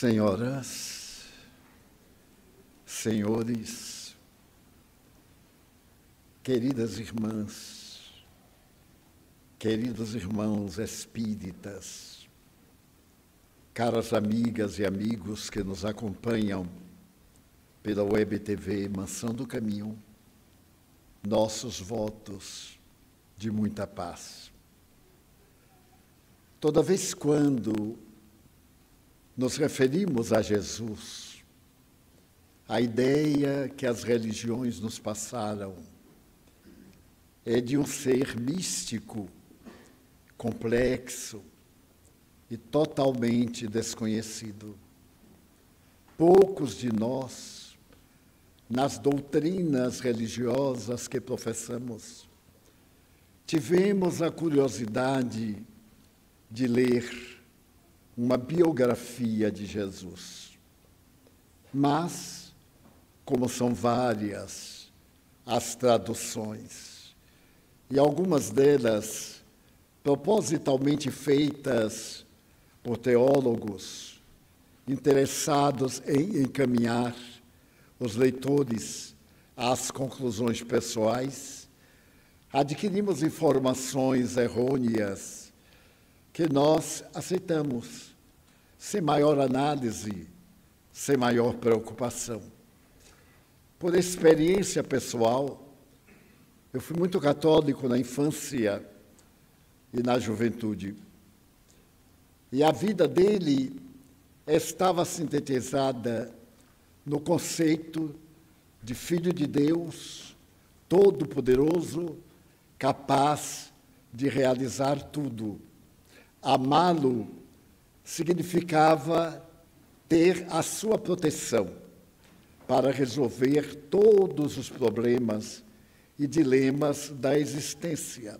Senhoras, senhores, queridas irmãs, queridos irmãos espíritas, caras amigas e amigos que nos acompanham pela Web TV Mansão do Caminho, nossos votos de muita paz. Toda vez quando nos referimos a Jesus, a ideia que as religiões nos passaram é de um ser místico, complexo e totalmente desconhecido. Poucos de nós, nas doutrinas religiosas que professamos, tivemos a curiosidade de ler uma biografia de Jesus. Mas, como são várias as traduções, e algumas delas propositalmente feitas por teólogos interessados em encaminhar os leitores às conclusões pessoais, adquirimos informações errôneas que nós aceitamos, sem maior análise, sem maior preocupação. Por experiência pessoal, eu fui muito católico na infância e na juventude. E a vida dele estava sintetizada no conceito de Filho de Deus, todo-poderoso, capaz de realizar tudo. Amá-lo significava ter a sua proteção para resolver todos os problemas e dilemas da existência.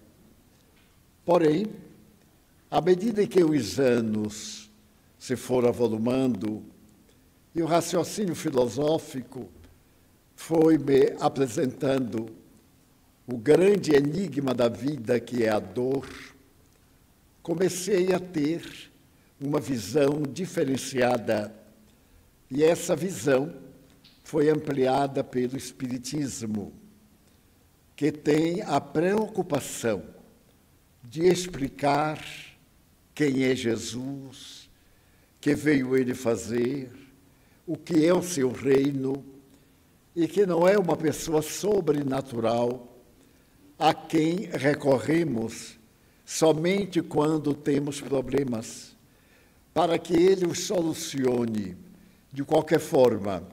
Porém, à medida que os anos se foram avolumando e o raciocínio filosófico foi me apresentando o grande enigma da vida, que é a dor, comecei a ter uma visão diferenciada, e essa visão foi ampliada pelo Espiritismo, que tem a preocupação de explicar quem é Jesus, que veio ele fazer, o que é o seu reino, e que não é uma pessoa sobrenatural a quem recorremos somente quando temos problemas, para que ele os solucione de qualquer forma.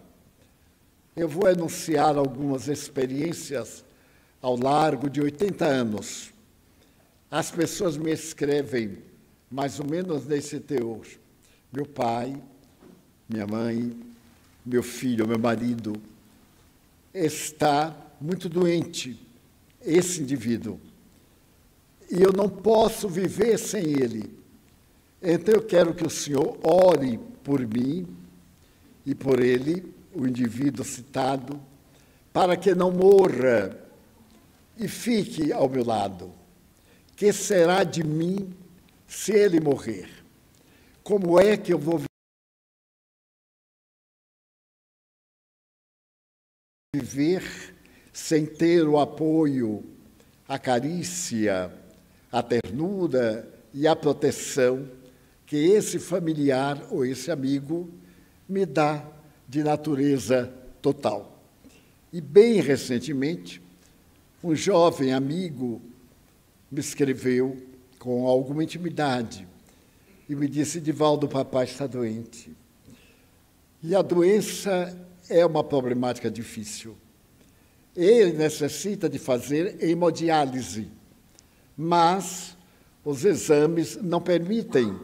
Eu vou enunciar algumas experiências ao largo de 80 anos. As pessoas me escrevem mais ou menos nesse teor. Meu pai, minha mãe, meu filho, meu marido, está muito doente, esse indivíduo. E eu não posso viver sem ele. Então eu quero que o senhor ore por mim e por ele, o indivíduo citado, para que não morra e fique ao meu lado. Que será de mim se ele morrer? Como é que eu vou viver sem ter o apoio, a carícia, a ternura e a proteção que esse familiar ou esse amigo me dá de natureza total? E bem recentemente, um jovem amigo me escreveu com alguma intimidade e me disse: Divaldo, o papai está doente. E a doença é uma problemática difícil. Ele necessita de fazer hemodiálise, mas os exames não permitem,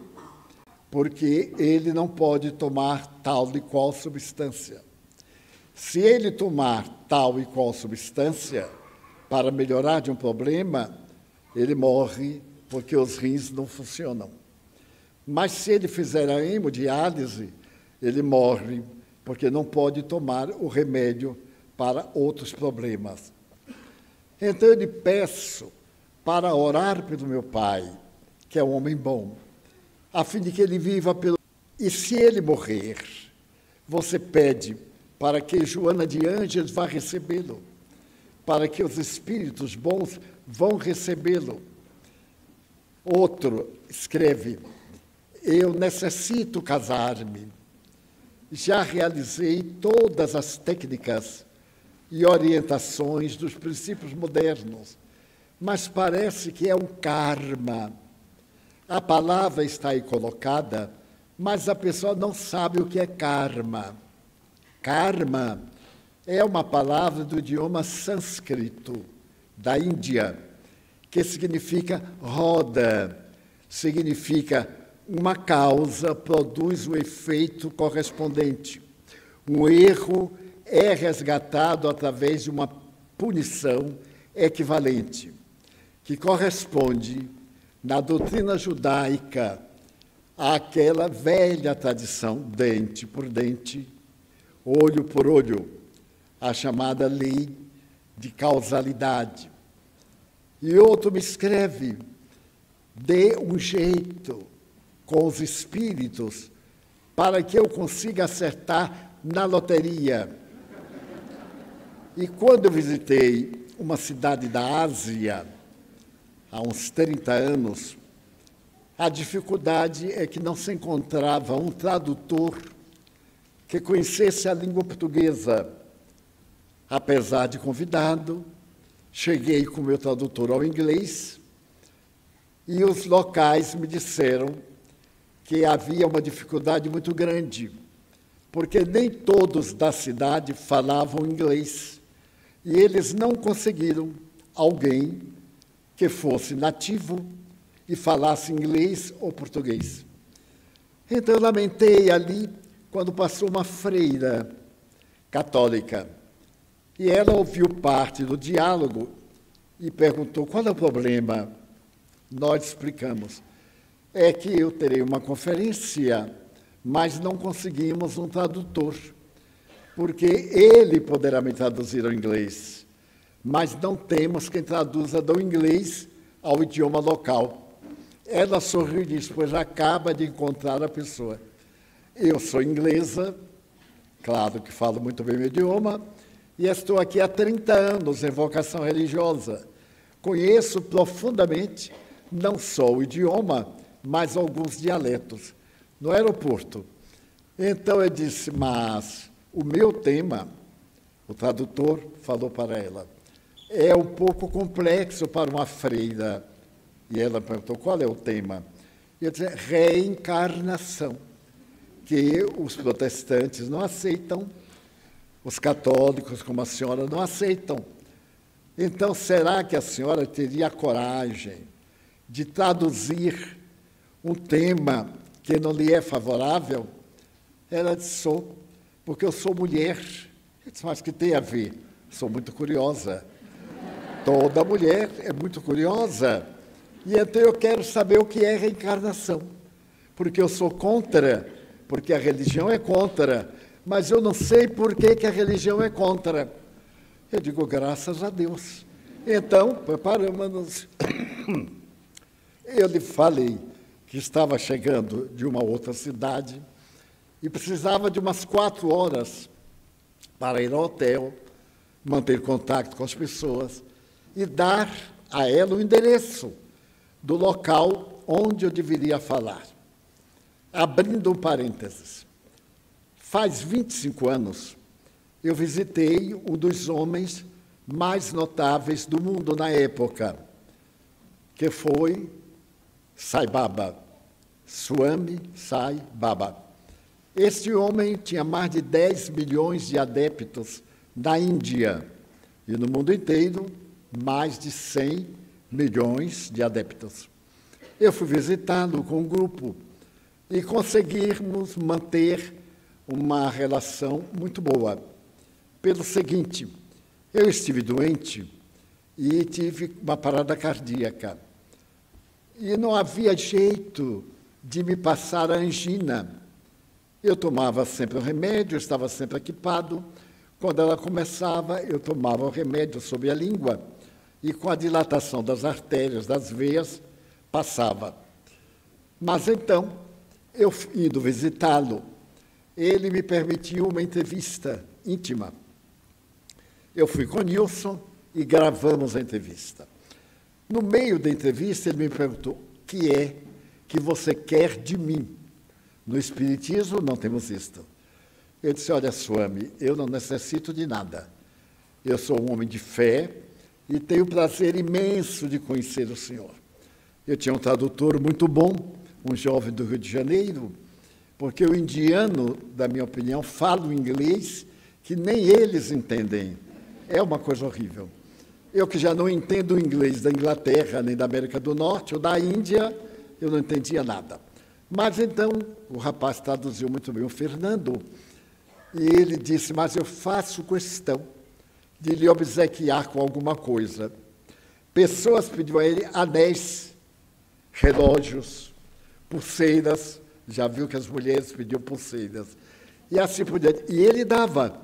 porque ele não pode tomar tal e qual substância. Se ele tomar tal e qual substância para melhorar de um problema, ele morre porque os rins não funcionam. Mas se ele fizer a hemodiálise, ele morre porque não pode tomar o remédio para outros problemas. Então eu lhe peço para orar pelo meu pai, que é um homem bom, a fim de que ele viva pelo E se ele morrer, você pede para que Joana de Ângeles vá recebê-lo, para que os espíritos bons vão recebê-lo. Outro escreve: eu necessito casar-me. Já realizei todas as técnicas e orientações dos princípios modernos, mas parece que é um karma. A palavra está aí colocada, mas a pessoa não sabe o que é karma. Karma é uma palavra do idioma sânscrito, da Índia, que significa roda, significa uma causa produz o efeito correspondente. Um erro é resgatado através de uma punição equivalente, que corresponde, na doutrina judaica, àquela velha tradição, dente por dente, olho por olho, a chamada lei de causalidade. E outro me escreve: dê um jeito com os espíritos para que eu consiga acertar na loteria. E quando eu visitei uma cidade da Ásia, há uns 30 anos, a dificuldade é que não se encontrava um tradutor que conhecesse a língua portuguesa. Apesar de convidado, cheguei com o meu tradutor ao inglês e os locais me disseram que havia uma dificuldade muito grande, porque nem todos da cidade falavam inglês e eles não conseguiram alguém que fosse nativo e falasse inglês ou português. Então eu lamentei ali quando passou uma freira católica e ela ouviu parte do diálogo e perguntou: qual é o problema? Nós explicamos: é que eu terei uma conferência, mas não conseguimos um tradutor, porque ele poderá me traduzir ao inglês, mas não temos quem traduza do inglês ao idioma local. Ela sorriu e disse: pois acaba de encontrar a pessoa. Eu sou inglesa, claro que falo muito bem o idioma, e estou aqui há 30 anos em vocação religiosa. Conheço profundamente não só o idioma, mas alguns dialetos. No aeroporto. Então eu disse: mas o meu tema, o tradutor falou para ela, é um pouco complexo para uma freira. E ela perguntou: qual é o tema? Eu disse: reencarnação, que os protestantes não aceitam, os católicos, como a senhora, não aceitam. Então, será que a senhora teria a coragem de traduzir um tema que não lhe é favorável? Ela disse: sou, porque eu sou mulher. Eu disse: mas que tem a ver? Sou muito curiosa. Toda mulher é muito curiosa. E então eu quero saber o que é reencarnação, porque eu sou contra, porque a religião é contra, mas eu não sei por que a religião é contra. Eu digo: graças a Deus. Então, preparamos-nos. Eu lhe falei que estava chegando de uma outra cidade e precisava de umas 4 horas para ir ao hotel, manter contato com as pessoas e dar a ela o endereço do local onde eu deveria falar. Abrindo um parênteses, faz 25 anos eu visitei um dos homens mais notáveis do mundo na época, que foi Sai Baba, Swami Sai Baba. Este homem tinha mais de 10 milhões de adeptos na Índia e no mundo inteiro mais de 100 milhões de adeptos. Eu fui visitá-lo com um grupo e conseguimos manter uma relação muito boa. Pelo seguinte, eu estive doente e tive uma parada cardíaca. E não havia jeito de me passar a angina. Eu tomava sempre o remédio, estava sempre equipado. Quando ela começava, eu tomava o remédio sob a língua e com a dilatação das artérias, das veias, passava. Mas então, eu indo visitá-lo, ele me permitiu uma entrevista íntima. Eu fui com Nilson e gravamos a entrevista. No meio da entrevista, ele me perguntou: o que é que você quer de mim? No Espiritismo, não temos isto. Eu disse: olha, Swami, eu não necessito de nada. Eu sou um homem de fé e tenho o prazer imenso de conhecer o senhor. Eu tinha um tradutor muito bom, um jovem do Rio de Janeiro, porque o indiano, da minha opinião, fala o inglês que nem eles entendem. É uma coisa horrível. Eu que já não entendo o inglês da Inglaterra, nem da América do Norte, ou da Índia, eu não entendia nada. Mas então, o rapaz traduziu muito bem, o Fernando, e ele disse: mas eu faço questão de lhe obsequiar com alguma coisa. Pessoas pediam a ele anéis, relógios, pulseiras, já viu que as mulheres pediam pulseiras, e assim por diante. E ele dava,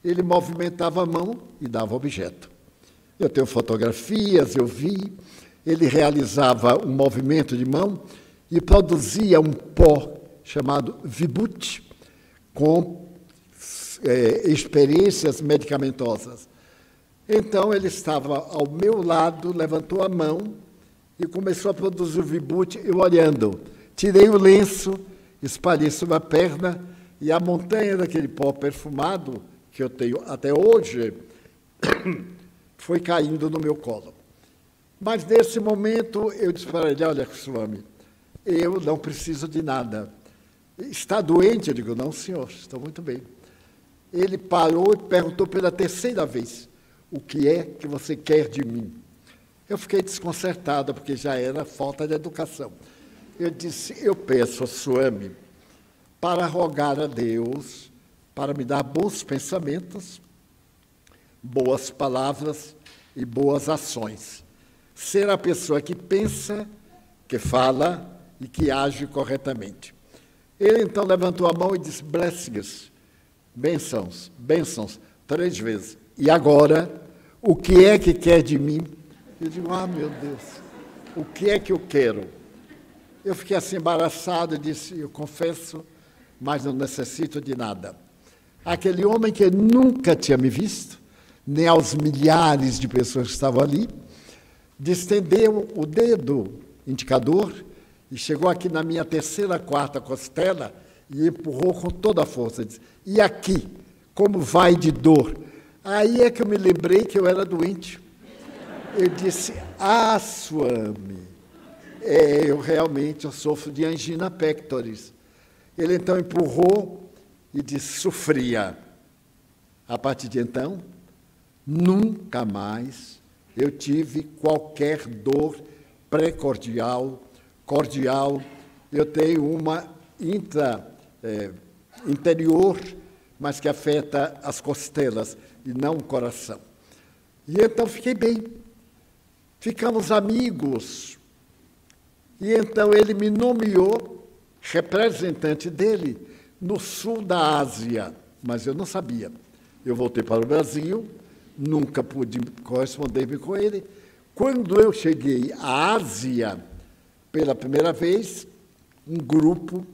ele movimentava a mão e dava objeto. Eu tenho fotografias, eu vi, ele realizava um movimento de mão e produzia um pó chamado Vibhuti, com experiências medicamentosas. Então, ele estava ao meu lado, levantou a mão e começou a produzir o Vibhuti, eu olhando. Tirei o lenço, espalhei sobre a perna e a montanha daquele pó perfumado, que eu tenho até hoje, foi caindo no meu colo. Mas, nesse momento, eu disse para ele: olha, Swami, eu não preciso de nada. Está doente? Eu digo: não, senhor, estou muito bem. Ele parou e perguntou pela terceira vez: o que é que você quer de mim? Eu fiquei desconcertado, porque já era falta de educação. Eu disse: eu peço a Swami para rogar a Deus, para me dar bons pensamentos, boas palavras e boas ações. Ser a pessoa que pensa, que fala e que age corretamente. Ele então levantou a mão e disse: blessings, bênçãos, bênçãos, 3 vezes. E agora, o que é que quer de mim? Eu digo: ah, meu Deus, o que é que eu quero? Eu fiquei assim embaraçado e disse: eu confesso, mas não necessito de nada. Aquele homem que nunca tinha me visto, nem aos milhares de pessoas que estavam ali, distendeu o dedo indicador e chegou aqui na minha 3ª, 4ª costela e empurrou com toda a força. Disse: e aqui, como vai de dor? Aí é que eu me lembrei que eu era doente. Eu disse: ah, Swami, eu realmente sofro de angina pectoris. Ele então empurrou e disse: sofria. A partir de então, nunca mais eu tive qualquer dor precordial, cordial. Eu tenho uma interior, mas que afeta as costelas e não o coração. E então fiquei bem. Ficamos amigos. E então ele me nomeou representante dele no sul da Ásia, mas eu não sabia. Eu voltei para o Brasil, nunca pude corresponder com ele. Quando eu cheguei à Ásia, pela primeira vez, um grupo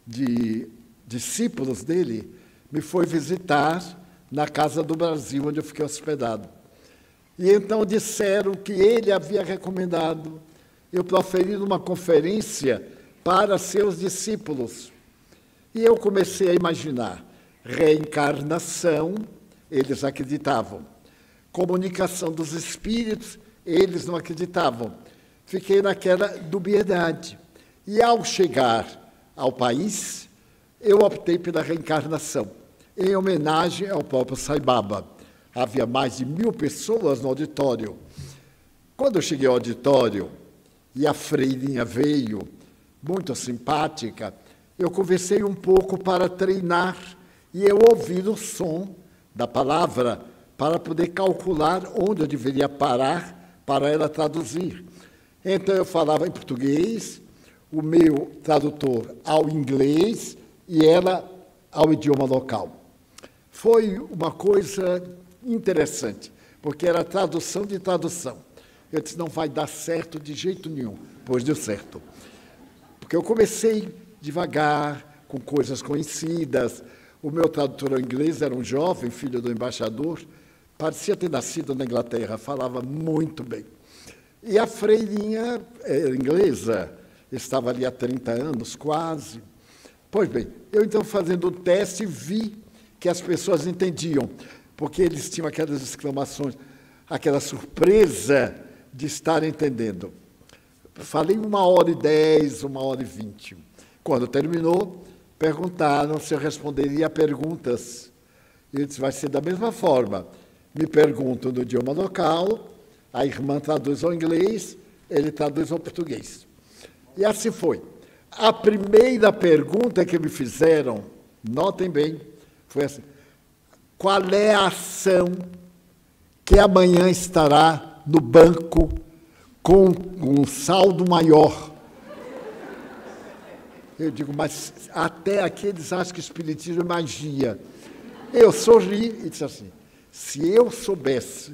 de discípulos dele me foi visitar na Casa do Brasil, onde eu fiquei hospedado. E então disseram que ele havia recomendado eu proferir uma conferência para seus discípulos. E eu comecei a imaginar reencarnação, eles acreditavam. Comunicação dos espíritos, eles não acreditavam. Fiquei naquela dubiedade. E ao chegar ao país, eu optei pela reencarnação, em homenagem ao próprio Sai Baba. Havia mais de 1000 pessoas no auditório. Quando eu cheguei ao auditório, e a freirinha veio, muito simpática, eu conversei um pouco para treinar e eu ouvi o som da palavra para poder calcular onde eu deveria parar para ela traduzir. Então, eu falava em português, o meu tradutor ao inglês e ela ao idioma local. Foi uma coisa interessante, porque era tradução de tradução. Eu disse: não vai dar certo de jeito nenhum, pois deu certo. Porque eu comecei devagar, com coisas conhecidas. O meu tradutor inglês era um jovem, filho do embaixador, parecia ter nascido na Inglaterra, falava muito bem. E a freirinha inglesa estava ali há 30 anos, quase. Pois bem, eu então fazendo o teste vi que as pessoas entendiam, porque eles tinham aquelas exclamações, aquela surpresa de estar entendendo. Falei 1h10, 1h20. Quando terminou, perguntaram se eu responderia a perguntas. Eu disse, vai ser da mesma forma. Me perguntam no idioma local, a irmã traduz ao inglês, ele traduz ao português. E assim foi. A primeira pergunta que me fizeram, notem bem, foi assim, qual é a ação que amanhã estará no banco com um saldo maior? Eu digo, mas até aqui eles acham que o espiritismo é magia. Eu sorri e disse assim, se eu soubesse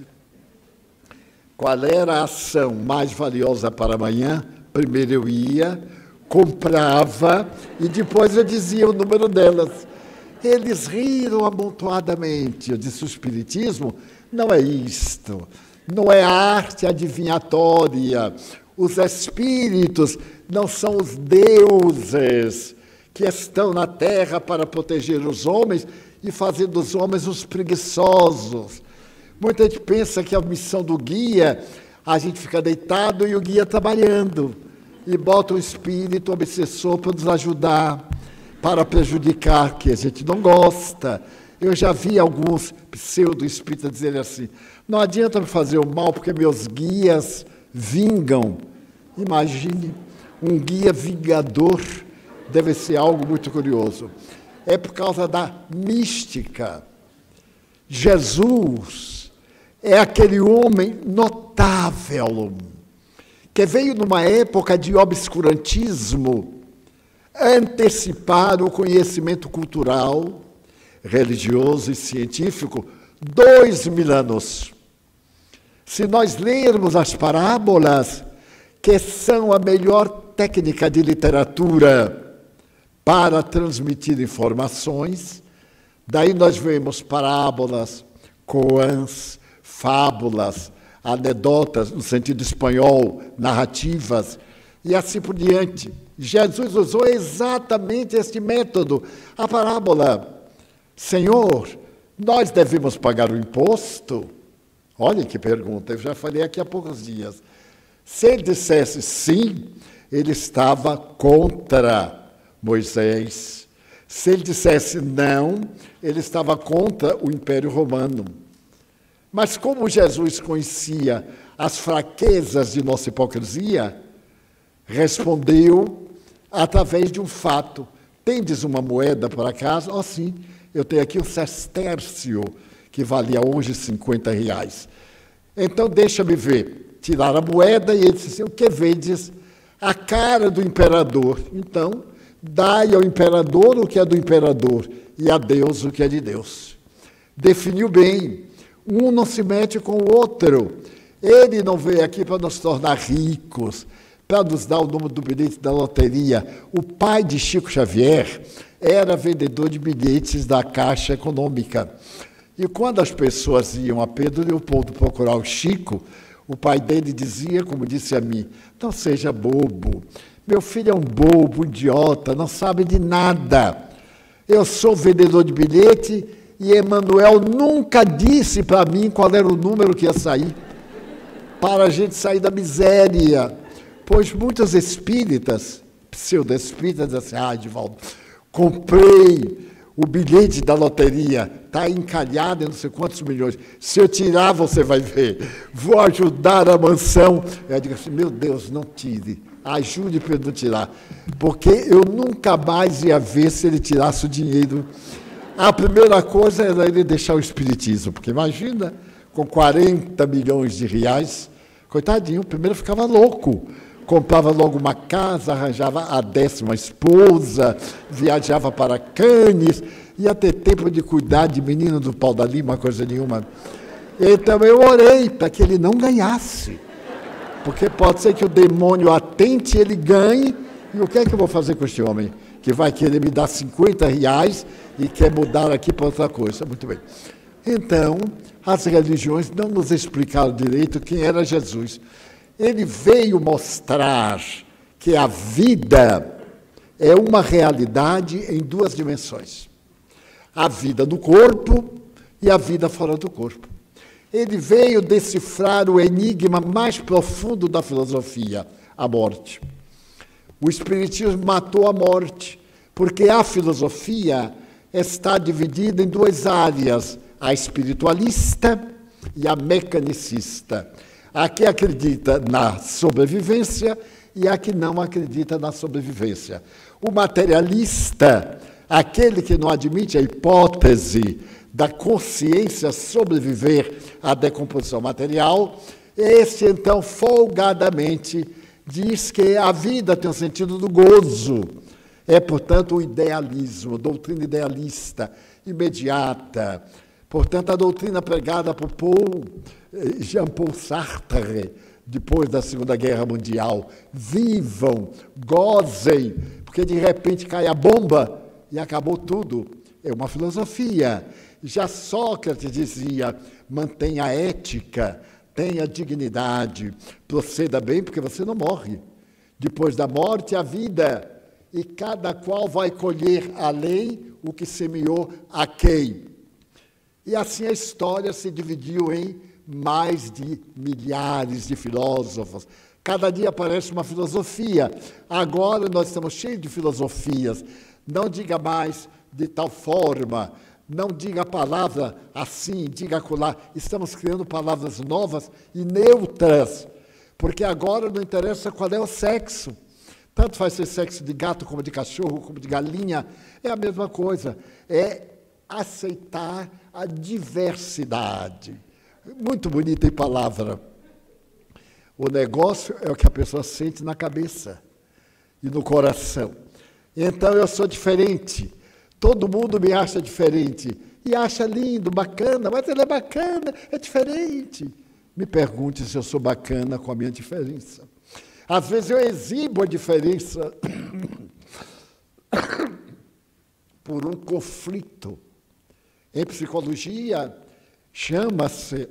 qual era a ação mais valiosa para amanhã, primeiro eu ia, comprava e depois eu dizia o número delas. Eles riram amontoadamente. Eu disse, o espiritismo não é isto, não é arte adivinhatória. Os espíritos não são os deuses que estão na terra para proteger os homens e fazer dos homens os preguiçosos. Muita gente pensa que a missão do guia, a gente fica deitado e o guia trabalhando, e bota o espírito obsessor para nos ajudar, para prejudicar, que a gente não gosta. Eu já vi alguns pseudo-espíritas dizerem assim, não adianta me fazer o mal porque meus guias vingam. Imagine, um guia vingador deve ser algo muito curioso. É por causa da mística. Jesus é aquele homem notável, que veio numa época de obscurantismo, antecipar o conhecimento cultural, religioso e científico 2000 anos. Se nós lermos as parábolas, que são a melhor técnica de literatura para transmitir informações, daí nós vemos parábolas, koans, fábulas, anedotas, no sentido espanhol, narrativas, e assim por diante. Jesus usou exatamente este método. A parábola, Senhor, nós devemos pagar o imposto? Olha que pergunta, eu já falei aqui há poucos dias. Se ele dissesse sim, ele estava contra Moisés. Se ele dissesse não, ele estava contra o Império Romano. Mas como Jesus conhecia as fraquezas de nossa hipocrisia, respondeu através de um fato. Tendes uma moeda, por acaso? Oh, sim, eu tenho aqui um sestércio, que valia hoje R$50. Então, deixa-me ver. Tiraram a moeda e ele disse assim, o que vedes? A cara do imperador. Então, dai ao imperador o que é do imperador e a Deus o que é de Deus. Definiu bem. Um não se mete com o outro. Ele não veio aqui para nos tornar ricos, para nos dar o número do bilhete da loteria. O pai de Chico Xavier era vendedor de bilhetes da Caixa Econômica. E quando as pessoas iam a Pedro Leopoldo procurar o Chico, o pai dele dizia, como disse a mim, não seja bobo, meu filho é um bobo, idiota, não sabe de nada. Eu sou vendedor de bilhete e Emanuel nunca disse para mim qual era o número que ia sair, para a gente sair da miséria. Pois muitos espíritas, pseudo-espíritas, dizem assim, Edivaldo, comprei o bilhete da loteria, está encalhado em não sei quantos milhões. Se eu tirar, você vai ver. Vou ajudar a mansão. Eu digo assim, meu Deus, não tire. Ajude para ele não tirar. Porque eu nunca mais ia ver se ele tirasse o dinheiro. A primeira coisa era ele deixar o espiritismo. Porque imagina, com 40 milhões de reais, coitadinho, primeiro ficava louco. Comprava logo uma casa, arranjava a 10ª esposa, viajava para Cannes, ia ter tempo de cuidar de menino do pau da lima, coisa nenhuma. Então eu orei para que ele não ganhasse, porque pode ser que o demônio atente, ele ganhe, e o que é que eu vou fazer com este homem? que vai querer me dar R$50 e quer mudar aqui para outra coisa. Muito bem. Então, as religiões não nos explicaram direito quem era Jesus. Ele veio mostrar que a vida é uma realidade em duas dimensões. A vida no corpo e a vida fora do corpo. Ele veio decifrar o enigma mais profundo da filosofia, a morte. O Espiritismo matou a morte, porque a filosofia está dividida em duas áreas, a espiritualista e a mecanicista. A que acredita na sobrevivência e a que não acredita na sobrevivência. O materialista, aquele que não admite a hipótese da consciência sobreviver à decomposição material, esse, então, folgadamente, diz que a vida tem o sentido do gozo. É, portanto, o idealismo, a doutrina idealista, imediata. Portanto, a doutrina pregada por Jean-Paul Sartre, depois da Segunda Guerra Mundial. Vivam, gozem, porque de repente cai a bomba e acabou tudo. É uma filosofia. Já Sócrates dizia, mantenha a ética, tenha dignidade, proceda bem, porque você não morre. Depois da morte, a vida, e cada qual vai colher além o que semeou a quem. E assim a história se dividiu em mais de milhares de filósofos. Cada dia aparece uma filosofia. Agora nós estamos cheios de filosofias. Não diga mais de tal forma, não diga a palavra assim, diga acolá. Estamos criando palavras novas e neutras, porque agora não interessa qual é o sexo. Tanto faz ser sexo de gato, como de cachorro, como de galinha. É a mesma coisa. É aceitar a diversidade. Muito bonita em palavra. O negócio é o que a pessoa sente na cabeça e no coração. Então, eu sou diferente. Todo mundo me acha diferente. E acha lindo, bacana, mas ele é bacana, é diferente. Me pergunte se eu sou bacana com a minha diferença. Às vezes eu exibo a diferença por um conflito. Em psicologia, chama-se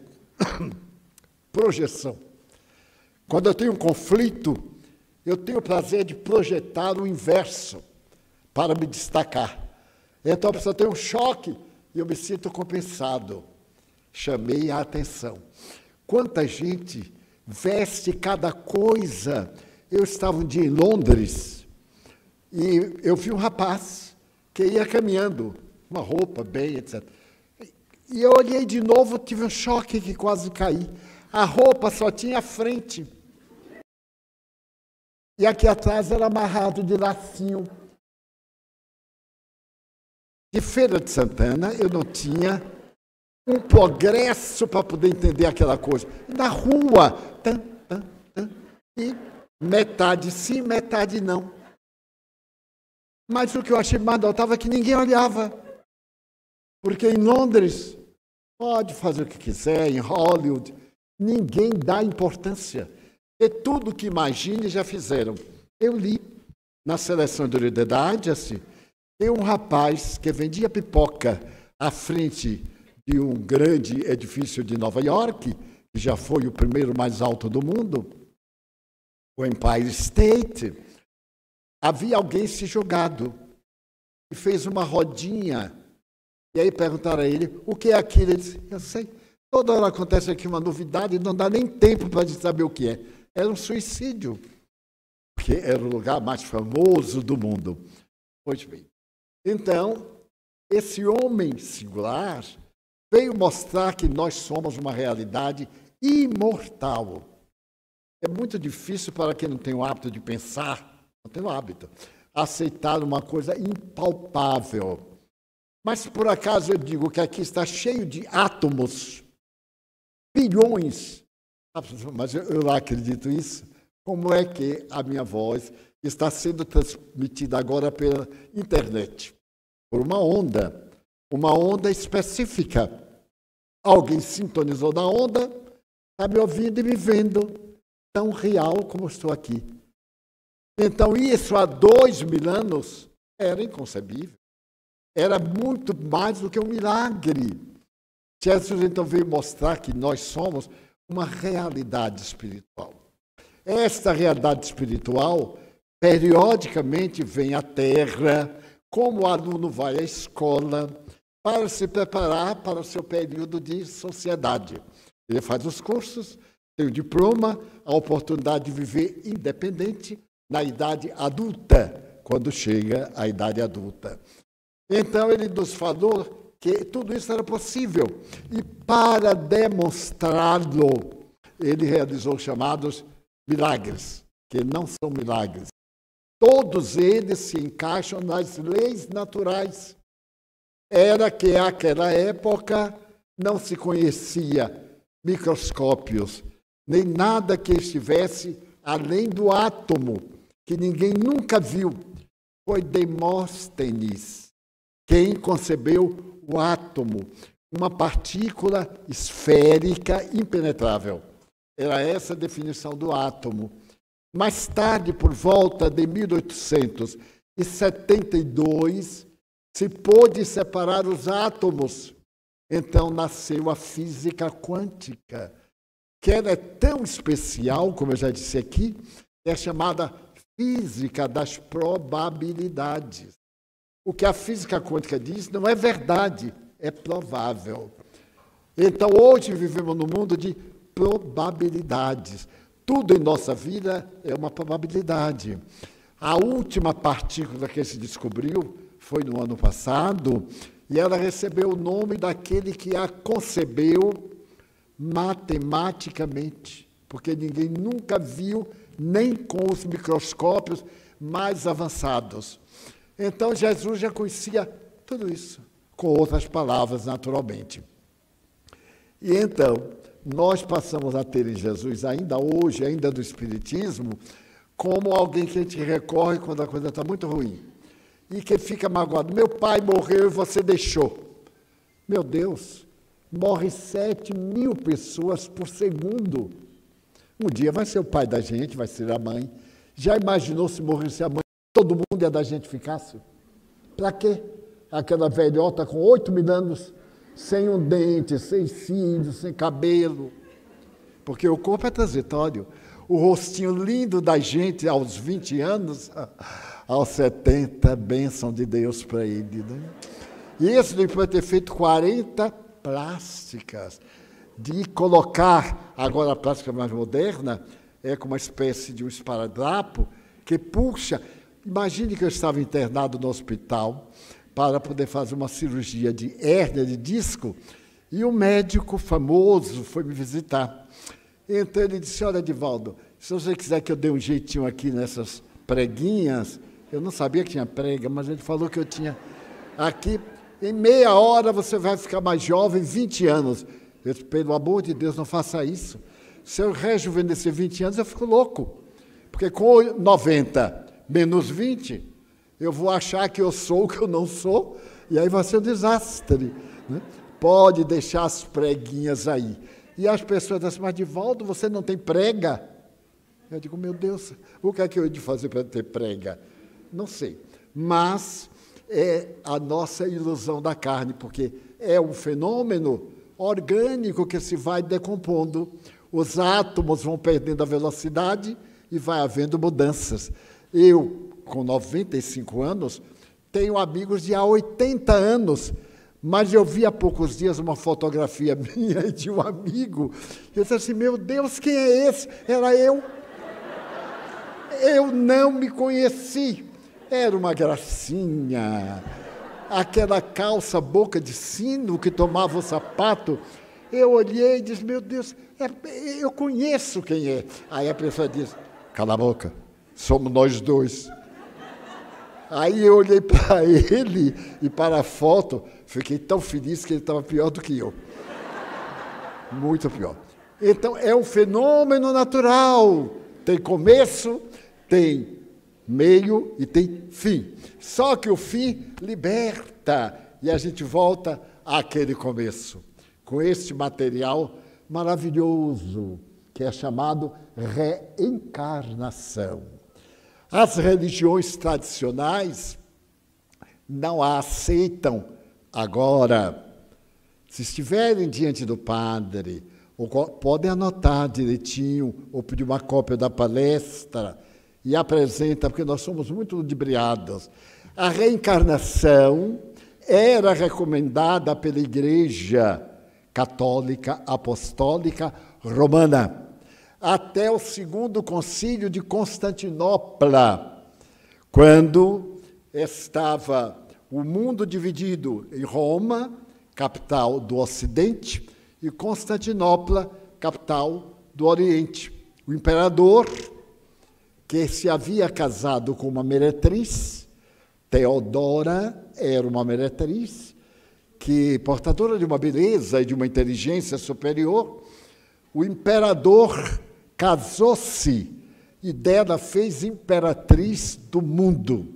projeção. Quando eu tenho um conflito, eu tenho o prazer de projetar o inverso para me destacar. Então, a pessoa tem um choque e eu me sinto compensado. Chamei a atenção. Quanta gente veste cada coisa. Eu estava um dia em Londres e eu vi um rapaz que ia caminhando, uma roupa bem, etc. E eu olhei de novo, tive um choque que quase caí. A roupa só tinha a frente. E aqui atrás era amarrado de lacinho. De Feira de Santana, eu não tinha um progresso para poder entender aquela coisa. Na rua, e metade sim, metade não. Mas o que eu achei mais notava é que ninguém olhava. Porque em Londres, pode fazer o que quiser, em Hollywood, ninguém dá importância. E tudo que imagine já fizeram. Eu li na seleção de heredidade, assim, tem um rapaz que vendia pipoca à frente de um grande edifício de Nova York, que já foi o primeiro mais alto do mundo, o Empire State. Havia alguém se jogado e fez uma rodinha. E aí perguntaram a ele, o que é aquilo? Ele disse, eu sei, toda hora acontece aqui uma novidade e não dá nem tempo para a gente saber o que é. Era um suicídio, porque era o lugar mais famoso do mundo. Pois bem. Então, esse homem singular veio mostrar que nós somos uma realidade imortal. É muito difícil para quem não tem o hábito de pensar, não tem o hábito, aceitar uma coisa impalpável. Mas, por acaso, eu digo que aqui está cheio de átomos, bilhões. Mas eu não acredito nisso. Como é que a minha voz está sendo transmitida agora pela internet? Por uma onda específica. Alguém sintonizou na onda, está me ouvindo e me vendo tão real como estou aqui. Então, isso há 2000 anos Era inconcebível. Era muito mais do que um milagre. Jesus, então, veio mostrar que nós somos uma realidade espiritual. Esta realidade espiritual, periodicamente, vem à Terra, como o aluno vai à escola, para se preparar para o seu período de sociedade. Ele faz os cursos, tem o diploma, a oportunidade de viver independente na idade adulta, quando chega à idade adulta. Então, ele nos falou que tudo isso era possível. E para demonstrá-lo, ele realizou os chamados milagres, que não são milagres. Todos eles se encaixam nas leis naturais. Era que, naquela época, não se conhecia microscópios, nem nada que estivesse além do átomo, que ninguém nunca viu. Foi Demóstenes quem concebeu o átomo, uma partícula esférica impenetrável. Era essa a definição do átomo. Mais tarde, por volta de 1872, se pôde separar os átomos. Então nasceu a física quântica, que ela é tão especial, como eu já disse aqui, é chamada física das probabilidades. O que a física quântica diz não é verdade, é provável. Então, hoje vivemos num mundo de probabilidades. Tudo em nossa vida é uma probabilidade. A última partícula que se descobriu foi no ano passado, e ela recebeu o nome daquele que a concebeu matematicamente, porque ninguém nunca viu, nem com os microscópios mais avançados. Então, Jesus já conhecia tudo isso, com outras palavras, naturalmente. E então, nós passamos a ter em Jesus, ainda hoje, ainda do Espiritismo, como alguém que a gente recorre quando a coisa está muito ruim. E que fica magoado. Meu pai morreu e você deixou. Meu Deus, morre 7.000 pessoas por segundo. Um dia vai ser o pai da gente, vai ser a mãe. Já imaginou se morresse a mãe? Todo mundo ia da gente ficasse? Para quê? Aquela velhota com 8.000 anos, sem um dente, sem cílios, sem cabelo. Porque o corpo é transitório. O rostinho lindo da gente aos 20 anos, aos 70, bênção de Deus para ele. Né? E esse depois de ter feito 40 plásticas, de colocar, agora a plástica mais moderna, é como uma espécie de um esparadrapo que puxa. Imagine que eu estava internado no hospital para poder fazer uma cirurgia de hérnia de disco e um médico famoso foi me visitar. Então ele disse, olha, Edivaldo, se você quiser que eu dê um jeitinho aqui nessas preguinhas, eu não sabia que tinha prega, mas ele falou que eu tinha aqui, em meia hora você vai ficar mais jovem, 20 anos. Eu disse, pelo amor de Deus, não faça isso. Se eu rejuvenescer 20 anos, eu fico louco. Porque com 90 menos 20, eu vou achar que eu sou o que eu não sou, e aí vai ser um desastre. Né? Pode deixar as preguinhas aí. E as pessoas dizem, mas Edivaldo, você não tem prega? Eu digo, meu Deus, o que é que eu hei de fazer para ter prega? Não sei. Mas é a nossa ilusão da carne, porque é um fenômeno orgânico que se vai decompondo. Os átomos vão perdendo a velocidade e vai havendo mudanças. Eu, com 95 anos, tenho amigos de há 80 anos, mas eu vi há poucos dias uma fotografia minha de um amigo. Eu disse assim, meu Deus, quem é esse? Era eu. Eu não me conheci. Era uma gracinha. Aquela calça boca de sino que tomava o sapato. Eu olhei e disse, meu Deus, eu conheço quem é. Aí a pessoa disse, cala a boca, somos nós dois. Aí eu olhei para ele e para a foto, fiquei tão feliz que ele estava pior do que eu. Muito pior. Então, é um fenômeno natural. Tem começo, tem meio e tem fim. Só que o fim liberta e a gente volta àquele começo, com este material maravilhoso, que é chamado reencarnação. As religiões tradicionais não a aceitam agora. Se estiverem diante do padre, podem anotar direitinho, ou pedir uma cópia da palestra e apresenta, porque nós somos muito ludibriados. A reencarnação era recomendada pela Igreja Católica Apostólica Romana até o Segundo Concílio de Constantinopla, quando estava o mundo dividido em Roma, capital do Ocidente, e Constantinopla, capital do Oriente. O imperador, que se havia casado com uma meretriz, Teodora era uma meretriz, que, portadora de uma beleza e de uma inteligência superior, o imperador casou-se e dela fez imperatriz do mundo.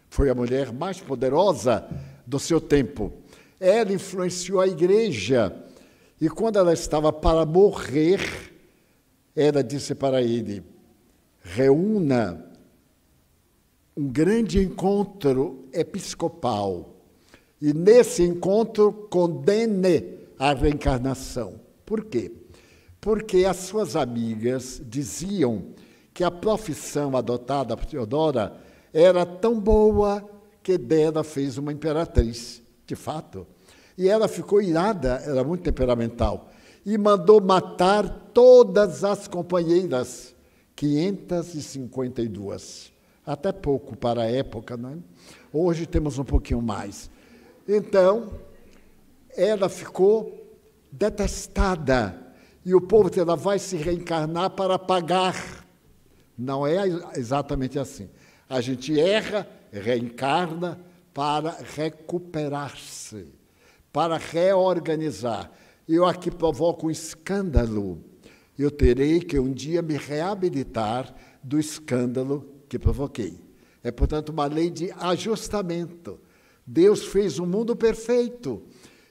Foi a mulher mais poderosa do seu tempo. Ela influenciou a igreja e, quando ela estava para morrer, ela disse para ele: reúna um grande encontro episcopal e, nesse encontro, condene a reencarnação. Por quê? Porque as suas amigas diziam que a profissão adotada por Teodora era tão boa que dela fez uma imperatriz, de fato. E ela ficou irada, era muito temperamental, e mandou matar todas as companheiras, 552. Até pouco para a época, não é? Hoje temos um pouquinho mais. Então, ela ficou detestada, e o povo dela vai se reencarnar para pagar. Não é exatamente assim. A gente erra, reencarna para recuperar-se, para reorganizar. Eu aqui provoco um escândalo. Eu terei que um dia me reabilitar do escândalo que provoquei. É, portanto, uma lei de ajustamento. Deus fez um mundo perfeito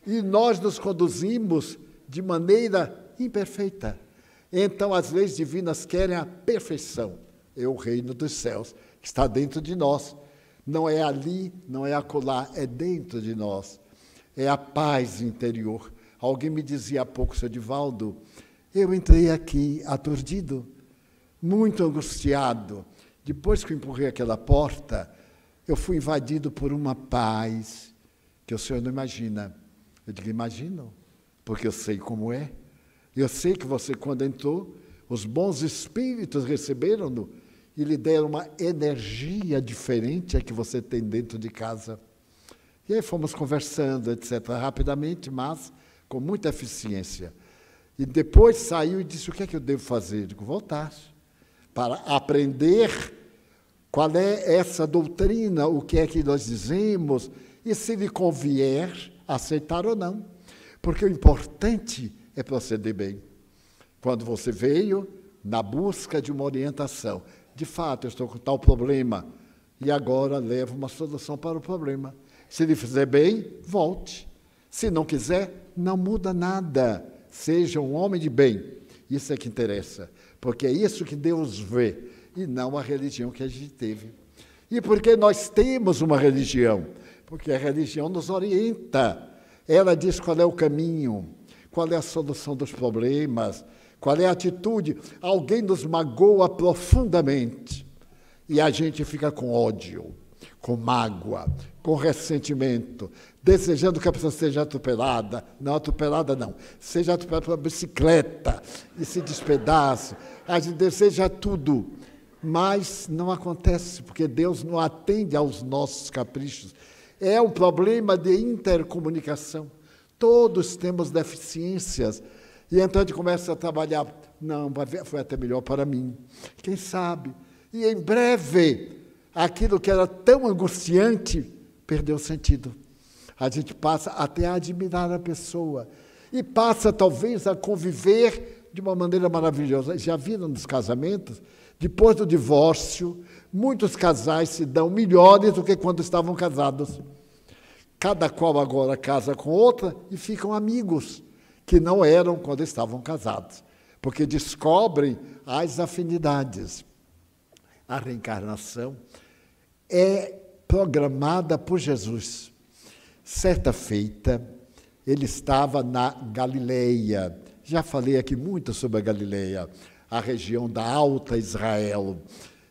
e nós nos conduzimos de maneira imperfeita. Então, as leis divinas querem a perfeição. É o reino dos céus, que está dentro de nós. Não é ali, não é acolá, é dentro de nós. É a paz interior. Alguém me dizia há pouco, seu Divaldo, eu entrei aqui aturdido, muito angustiado. Depois que eu empurrei aquela porta, eu fui invadido por uma paz que o senhor não imagina. Eu digo, imagino, porque eu sei como é. Eu sei que você, quando entrou, os bons espíritos receberam-no e lhe deram uma energia diferente a que você tem dentro de casa. E aí fomos conversando, etc., rapidamente, mas com muita eficiência. E depois saiu e disse, o que é que eu devo fazer? Eu digo, voltar, para aprender qual é essa doutrina, o que é que nós dizemos, e se lhe convier, aceitar ou não. Porque o importante é proceder bem. Quando você veio na busca de uma orientação, de fato, eu estou com tal problema, e agora levo uma solução para o problema. Se lhe fizer bem, volte. Se não quiser, não muda nada. Seja um homem de bem. Isso é que interessa, porque é isso que Deus vê, e não a religião que a gente teve. E por que nós temos uma religião? Porque a religião nos orienta. Ela diz qual é o caminho, qual é a solução dos problemas, qual é a atitude. Alguém nos magoa profundamente e a gente fica com ódio, com mágoa, com ressentimento, desejando que a pessoa seja atropelada. Não, atropelada não. Seja atropelada por uma bicicleta e se despedace. A gente deseja tudo, mas não acontece, porque Deus não atende aos nossos caprichos. É um problema de intercomunicação. Todos temos deficiências. E então a gente começa a trabalhar. Não, foi até melhor para mim. Quem sabe? E em breve, aquilo que era tão angustiante perdeu sentido. A gente passa até a admirar a pessoa. E passa, talvez, a conviver de uma maneira maravilhosa. Já viram nos casamentos? Depois do divórcio, muitos casais se dão melhores do que quando estavam casados. Cada qual agora casa com outra e ficam amigos, que não eram quando estavam casados, porque descobrem as afinidades. A reencarnação é programada por Jesus. Certa feita, ele estava na Galileia. Já falei aqui muito sobre a Galileia, a região da Alta Israel.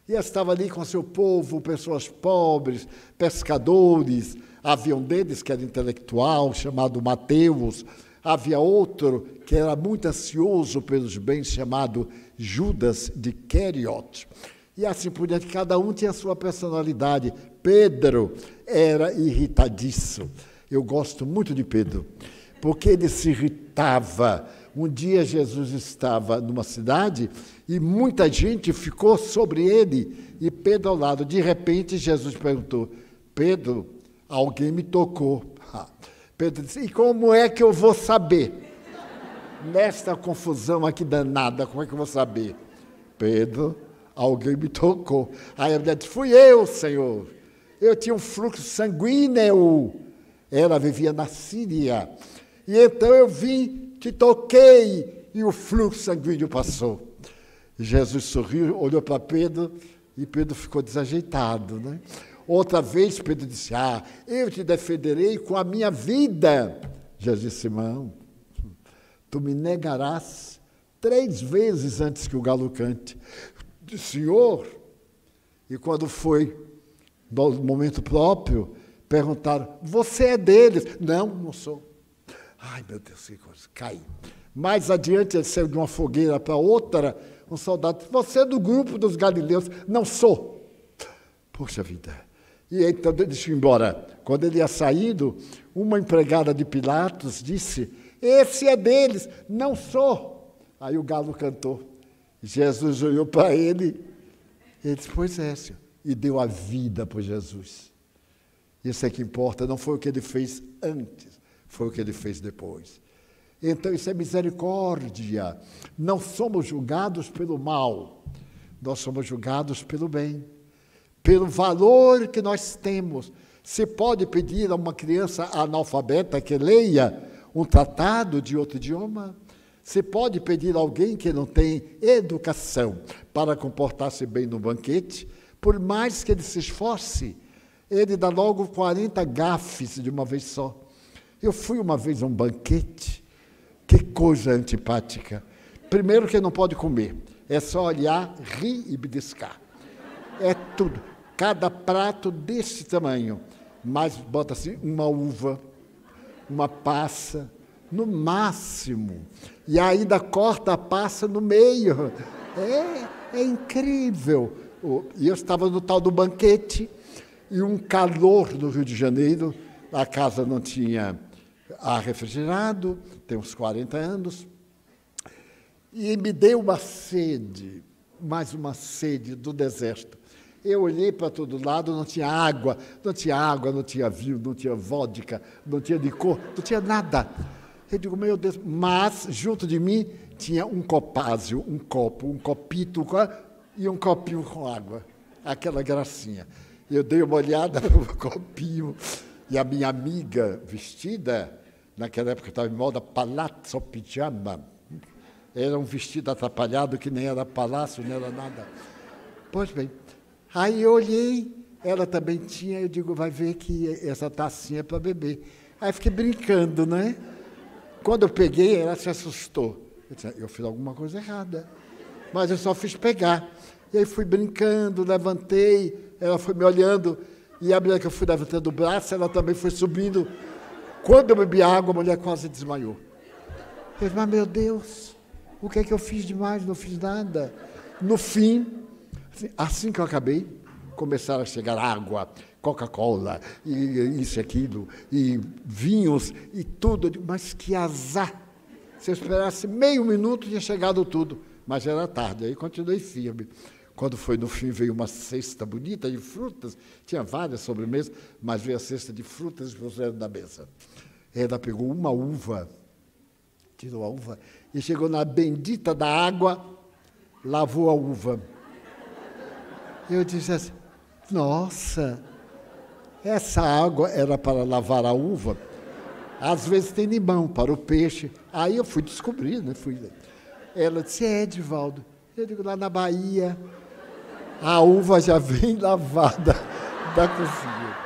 E estava ali com seu povo, pessoas pobres, pescadores. Havia um deles que era intelectual, chamado Mateus. Havia outro que era muito ansioso pelos bens, chamado Judas de Queriot. E assim por diante, cada um tinha a sua personalidade. Pedro era irritadiço. Eu gosto muito de Pedro, porque ele se irritava. Um dia Jesus estava numa cidade e muita gente ficou sobre ele e Pedro ao lado. De repente, Jesus perguntou: Pedro, alguém me tocou. Pedro disse: e como é que eu vou saber? Nesta confusão aqui danada, como é que eu vou saber? Pedro, alguém me tocou. Aí a mulher disse: fui eu, Senhor. Eu tinha um fluxo sanguíneo. Ela vivia na Síria. E então eu vim, te toquei, e o fluxo sanguíneo passou. Jesus sorriu, olhou para Pedro, e Pedro ficou desajeitado, né? Outra vez, Pedro disse: eu te defenderei com a minha vida. Jesus disse: Simão, tu me negarás 3 vezes antes que o galo cante. Senhor, e quando foi no momento próprio, perguntaram: você é deles? Não, não sou. Ai, meu Deus, que coisa, cai. Mais adiante, ele saiu de uma fogueira para outra, um soldado disse: você é do grupo dos galileus? Não sou. Poxa vida. E então ele deixou embora. Quando ele ia saindo, uma empregada de Pilatos disse: esse é deles, não sou. Aí o galo cantou. Jesus olhou para ele, ele disse: pois é, Senhor. E deu a vida por Jesus. Isso é que importa, não foi o que ele fez antes, foi o que ele fez depois. Então isso é misericórdia. Não somos julgados pelo mal, nós somos julgados pelo bem, pelo valor que nós temos. Se pode pedir a uma criança analfabeta que leia um tratado de outro idioma? Se pode pedir a alguém que não tem educação para comportar-se bem no banquete? Por mais que ele se esforce, ele dá logo 40 gafes de uma vez só. Eu fui uma vez a um banquete, que coisa antipática. Primeiro que não pode comer, é só olhar, rir e beliscar. É tudo. Cada prato desse tamanho, mas bota assim uma uva, uma passa, no máximo. E ainda corta a passa no meio. É incrível. E eu estava no tal do banquete, e um calor no Rio de Janeiro, a casa não tinha ar refrigerado, tem uns 40 anos, e me deu uma sede, mais uma sede do deserto. Eu olhei para todo lado, não tinha água, não tinha vinho, não tinha vodka, não tinha licor, não tinha nada. Eu digo: meu Deus, mas junto de mim tinha um copázio, um copo, um copito e um copinho com água, aquela gracinha. Eu dei uma olhada no copinho e a minha amiga vestida, naquela época estava em moda, palazzo pijama, era um vestido atrapalhado que nem era palácio, não era nada. Pois bem, aí eu olhei, ela também tinha, eu digo: vai ver que essa tacinha é para beber. Aí fiquei brincando, né? Quando eu peguei, ela se assustou. Eu disse: eu fiz alguma coisa errada, mas eu só fiz pegar. E aí fui brincando, levantei, ela foi me olhando, e a mulher que eu fui levantando o braço, ela também foi subindo. Quando eu bebi água, a mulher quase desmaiou. Eu disse: mas meu Deus, o que é que eu fiz demais? Não fiz nada. No fim, assim que eu acabei, começaram a chegar água, Coca-Cola, e isso e aquilo, e vinhos, e tudo. Eu digo: mas que azar! Se eu esperasse meio minuto, tinha chegado tudo. Mas era tarde, aí continuei firme. Quando foi no fim, veio uma cesta bonita de frutas, tinha várias sobremesas, mas veio a cesta de frutas e puseram na mesa. Ela pegou uma uva, tirou a uva, e chegou na bendita da água, lavou a uva. Eu disse assim: nossa, essa água era para lavar a uva. Às vezes tem limão para o peixe. Aí eu fui descobrir, né? Ela disse: Edivaldo, eu digo, lá na Bahia, a uva já vem lavada da cozinha.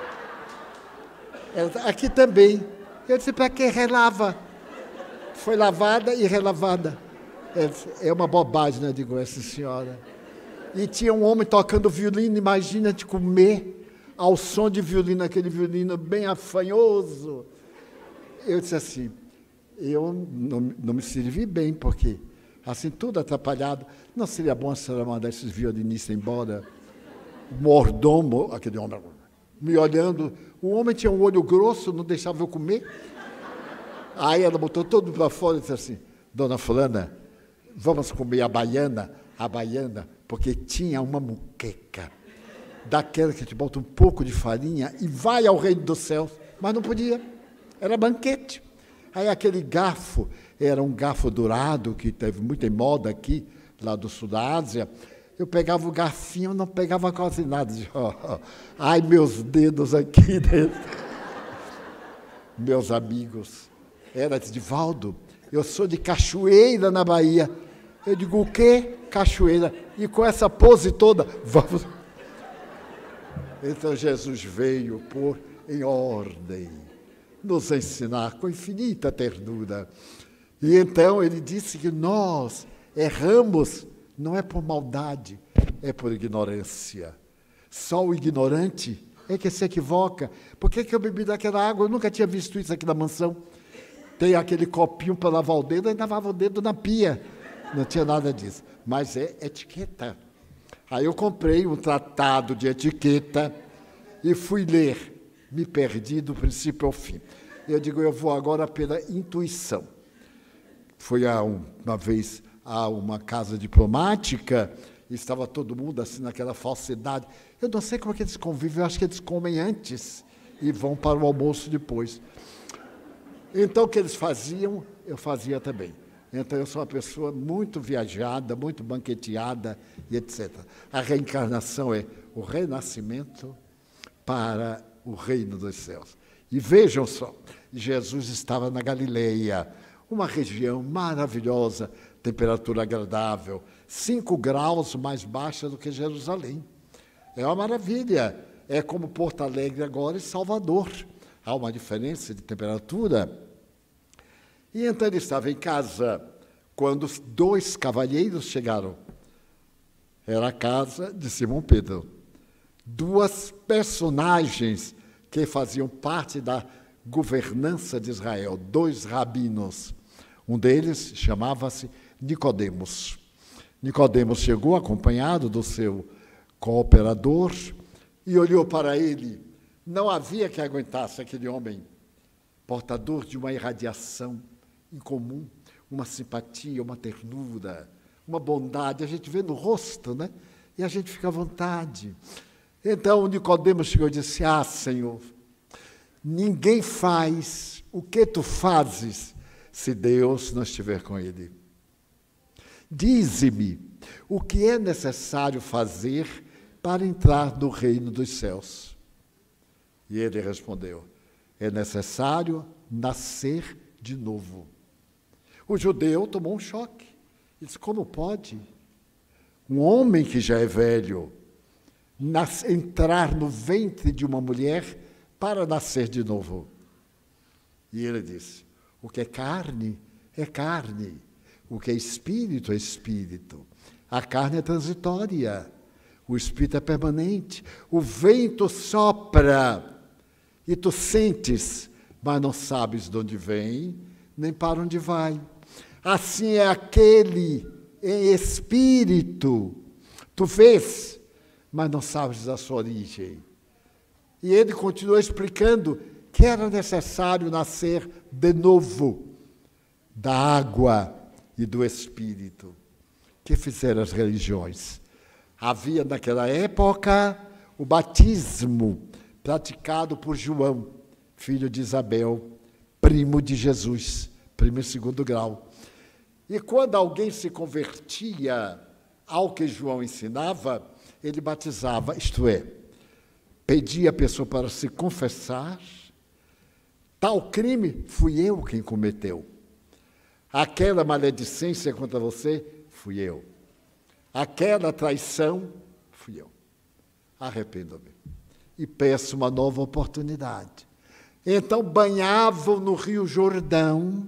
Aqui também. Eu disse, para que relava? Foi lavada e relavada. É uma bobagem, né? Digo, essa senhora. E tinha um homem tocando violino, imagina de comer ao som de violino, aquele violino bem afanhoso. Eu disse assim, eu não me servi bem, porque assim, tudo atrapalhado. Não seria bom a senhora mandar esses violinistas embora? O mordomo, aquele homem, me olhando. O homem tinha um olho grosso, não deixava eu comer. Aí ela botou todo para fora e disse assim, dona fulana, vamos comer a baiana, porque tinha uma muqueca, daquela que te bota um pouco de farinha e vai ao reino dos céus. Mas não podia, era banquete. Aí aquele garfo, era um garfo dourado, que teve muito em moda aqui, lá do sul da Ásia. Eu pegava o garfinho, não pegava quase nada. Ai, meus dedos aqui dentro. Meus amigos, era Edivaldo, eu sou de Cachoeira, na Bahia. Eu digo, o quê? Cachoeira. E com essa pose toda, vamos. Então Jesus veio pôr em ordem, nos ensinar com infinita ternura. E então ele disse que nós erramos, não é por maldade, é por ignorância. Só o ignorante é que se equivoca. Por que eu bebi daquela água? Eu nunca tinha visto isso aqui na mansão. Tem aquele copinho para lavar o dedo, aí lavava o dedo na pia. Não tinha nada disso. Mas é etiqueta. Aí eu comprei um tratado de etiqueta e fui ler. Me perdi do princípio ao fim. Eu digo, eu vou agora pela intuição. Fui uma vez a uma casa diplomática e estava todo mundo assim naquela falsidade. Eu não sei como é que eles convivem, eu acho que eles comem antes e vão para o almoço depois. Então, o que eles faziam, eu fazia também. Então, eu sou uma pessoa muito viajada, muito banqueteada e etc. A reencarnação é o renascimento para o reino dos céus. E vejam só, Jesus estava na Galileia, uma região maravilhosa, temperatura agradável, 5 graus mais baixa do que Jerusalém. É uma maravilha. É como Porto Alegre agora e Salvador. Há uma diferença de temperatura. E então ele estava em casa quando os 2 cavalheiros chegaram. Era a casa de Simão Pedro. 2 personagens que faziam parte da governança de Israel, 2 rabinos. Um deles chamava-se Nicodemos. Nicodemos chegou acompanhado do seu cooperador e olhou para ele. Não havia que aguentasse aquele homem, portador de uma irradiação incomum, uma simpatia, uma ternura, uma bondade. A gente vê no rosto, né? E a gente fica à vontade. Então, Nicodemos chegou e disse, Senhor, ninguém faz o que tu fazes se Deus não estiver com ele. Dize-me o que é necessário fazer para entrar no reino dos céus. E ele respondeu, é necessário nascer de novo. O judeu tomou um choque. Ele disse, como pode um homem que já é velho entrar no ventre de uma mulher para nascer de novo? E ele disse, o que é carne, é carne. O que é espírito, é espírito. A carne é transitória. O espírito é permanente. O vento sopra e tu sentes, mas não sabes de onde vem, nem para onde vai. Assim é aquele em espírito. Tu vês, mas não sabes da sua origem. E ele continuou explicando que era necessário nascer de novo da água e do Espírito. Que fizeram as religiões? Havia naquela época o batismo praticado por João, filho de Isabel, primo de Jesus, primo em 2º grau. E quando alguém se convertia ao que João ensinava, ele batizava, isto é, pedia a pessoa para se confessar, tal crime fui eu quem cometeu. Aquela maledicência contra você, fui eu. Aquela traição, fui eu. Arrependo-me. e peço uma nova oportunidade. Então banhavam no Rio Jordão,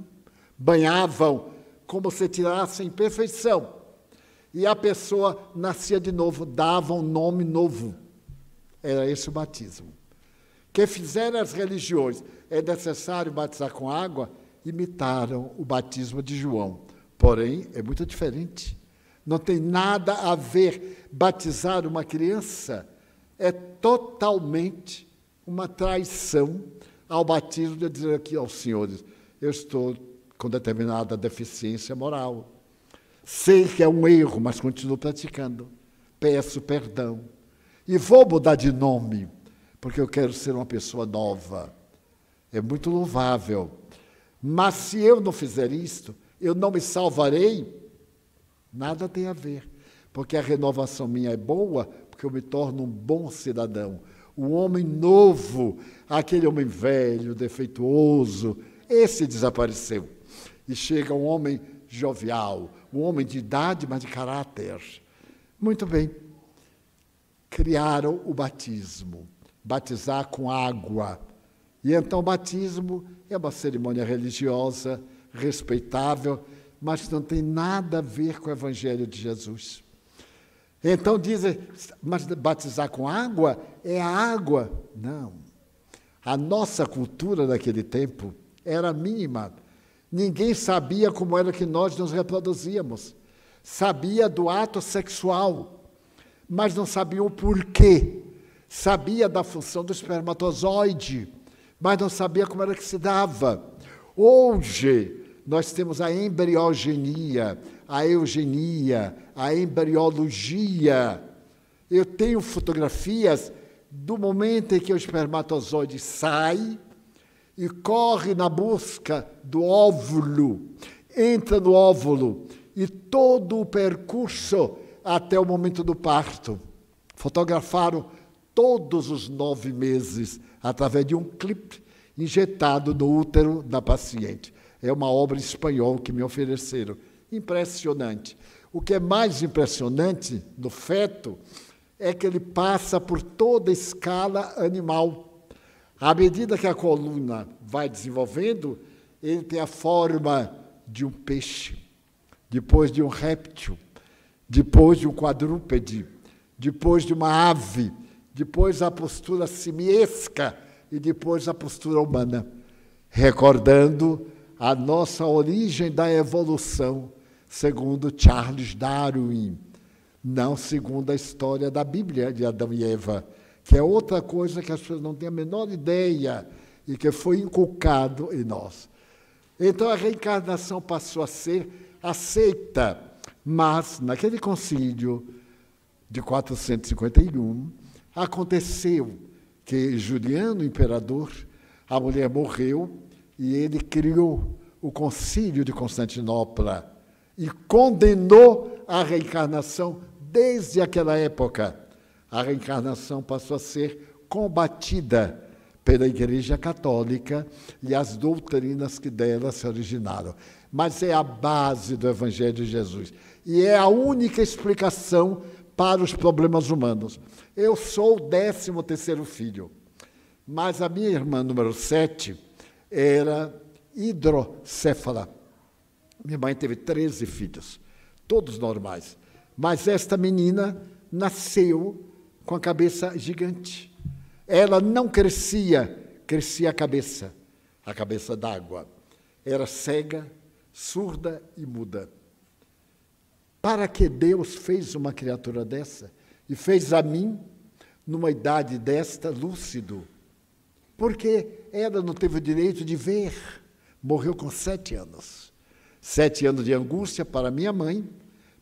banhavam como se tirassem perfeição. E a pessoa nascia de novo, dava um nome novo. Era esse o batismo. Que fizeram as religiões, é necessário batizar com água, imitaram o batismo de João. Porém, é muito diferente. Não tem nada a ver. Batizar uma criança é totalmente uma traição ao batismo de dizer aqui aos senhores, eu estou com determinada deficiência moral. Sei que é um erro, mas continuo praticando. Peço perdão. E vou mudar de nome, porque eu quero ser uma pessoa nova. É muito louvável. Mas se eu não fizer isto, eu não me salvarei. Nada tem a ver. Porque a renovação minha é boa, porque eu me torno um bom cidadão. Um homem novo, aquele homem velho, defeituoso, esse desapareceu. E chega um homem jovial, um homem de idade, mas de caráter. Muito bem. Criaram o batismo, batizar com água. E então o batismo é uma cerimônia religiosa, respeitável, mas não tem nada a ver com o Evangelho de Jesus. Então dizem, mas batizar com água é a água. Não. A nossa cultura daquele tempo era mínima. Ninguém sabia como era que nós nos reproduzíamos. Sabia do ato sexual, mas não sabia o porquê. Sabia da função do espermatozoide, mas não sabia como era que se dava. Hoje, nós temos a embriogenia, a eugenia, a embriologia. Eu tenho fotografias do momento em que o espermatozoide sai e corre na busca do óvulo, entra no óvulo e todo o percurso até o momento do parto. Fotografaram todos os 9 meses através de um clipe injetado no útero da paciente. É uma obra espanhola que me ofereceram. Impressionante. O que é mais impressionante no feto é que ele passa por toda a escala animal. À medida que a coluna vai desenvolvendo, ele tem a forma de um peixe, depois de um réptil, depois de um quadrúpede, depois de uma ave, depois a postura simiesca e depois a postura humana, recordando a nossa origem da evolução, segundo Charles Darwin, não segundo a história da Bíblia de Adão e Eva, que é outra coisa que as pessoas não têm a menor ideia e que foi inculcado em nós. Então a reencarnação passou a ser aceita, mas naquele concílio de 451, aconteceu que Juliano, imperador, a mulher morreu e ele criou o concílio de Constantinopla e condenou a reencarnação desde aquela época. A reencarnação passou a ser combatida pela Igreja Católica e as doutrinas que dela se originaram. Mas é a base do Evangelho de Jesus. E é a única explicação para os problemas humanos. Eu sou o 13º filho, mas a minha irmã, número 7, era hidrocéfala. Minha mãe teve 13 filhos, todos normais. Mas esta menina nasceu com a cabeça gigante. Ela não crescia, crescia a cabeça d'água. Era cega, surda e muda. Para que Deus fez uma criatura dessa e fez a mim, numa idade desta, lúcido? Porque ela não teve o direito de ver. Morreu com 7 anos. 7 anos de angústia para minha mãe,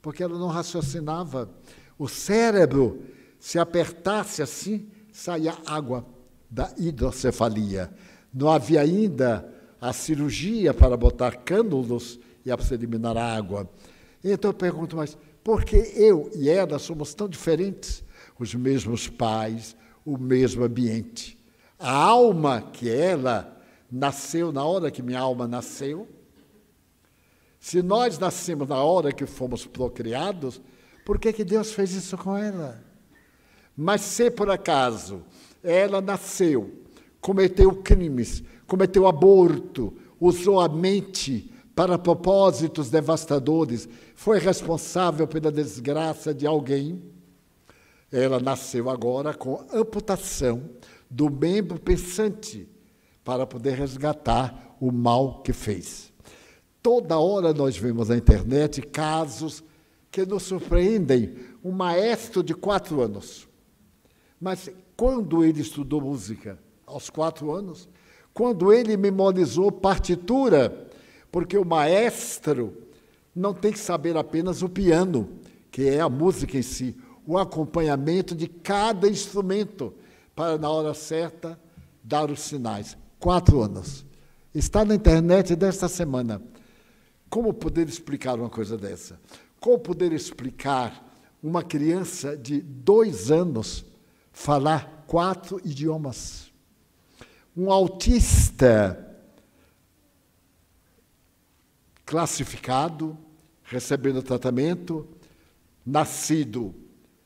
porque ela não raciocinava. O cérebro, se apertasse assim, saía água da hidrocefalia. Não havia ainda a cirurgia para botar cânulos e para eliminar a água. Então eu pergunto, mas por que eu e ela somos tão diferentes? Os mesmos pais, o mesmo ambiente. A alma que ela nasceu na hora que minha alma nasceu. Se nós nascemos na hora que fomos procriados, por que Deus fez isso com ela? Mas se por acaso Ela nasceu, cometeu crimes, cometeu aborto, usou a mente para propósitos devastadores, foi responsável pela desgraça de alguém. Ela nasceu agora com amputação do membro pensante para poder resgatar o mal que fez. Toda hora nós vemos na internet casos que nos surpreendem. Um maestro de 4 anos. Mas quando ele estudou música? Aos 4 anos? Quando ele memorizou partitura? Porque o maestro não tem que saber apenas o piano, que é a música em si, o acompanhamento de cada instrumento, para, na hora certa, dar os sinais. 4 anos. Está na internet desta semana. Como poder explicar uma coisa dessa? Como poder explicar uma criança de 2 anos falar 4 idiomas? Um autista classificado, recebendo tratamento, nascido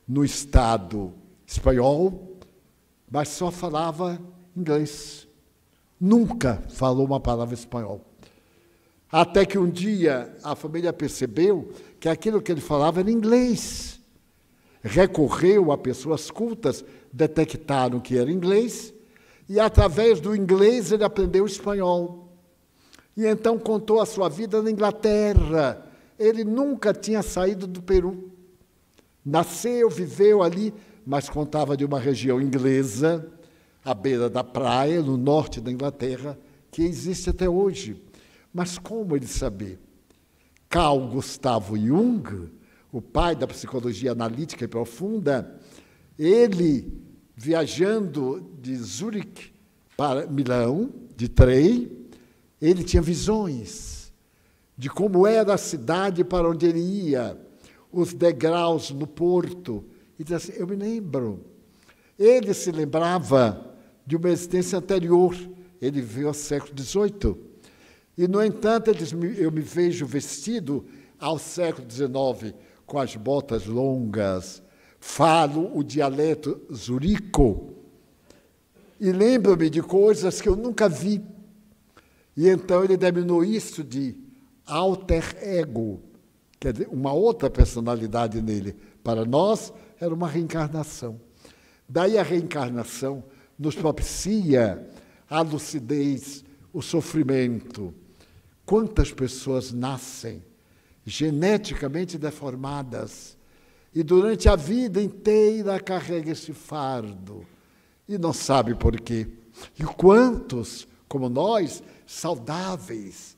no Estado espanhol, mas só falava inglês. Nunca falou uma palavra espanhol. Até que um dia a família percebeu que aquilo que ele falava era inglês. Recorreu a pessoas cultas, detectaram que era inglês, e através do inglês ele aprendeu espanhol. E então contou a sua vida na Inglaterra. Ele nunca tinha saído do Peru. Nasceu, viveu ali, mas contava de uma região inglesa, à beira da praia, no norte da Inglaterra, que existe até hoje. Mas como ele sabia? Carl Gustav Jung, o pai da psicologia analítica e profunda, ele, viajando de Zurique para Milão, de trem, ele tinha visões de como era a cidade para onde ele ia, os degraus no porto. E dizia assim, eu me lembro. Ele se lembrava de uma existência anterior. Ele viveu ao século XVIII. E, no entanto, ele diz, eu me vejo vestido ao século XIX, com as botas longas, falo o dialeto zurico, e lembro-me de coisas que eu nunca vi. E então ele denominou isso de alter ego, quer dizer, uma outra personalidade nele. Para nós, era uma reencarnação. Daí a reencarnação nos propicia a lucidez, o sofrimento. Quantas pessoas nascem geneticamente deformadas e durante a vida inteira carregam esse fardo e não sabe por quê. E quantos, como nós, saudáveis,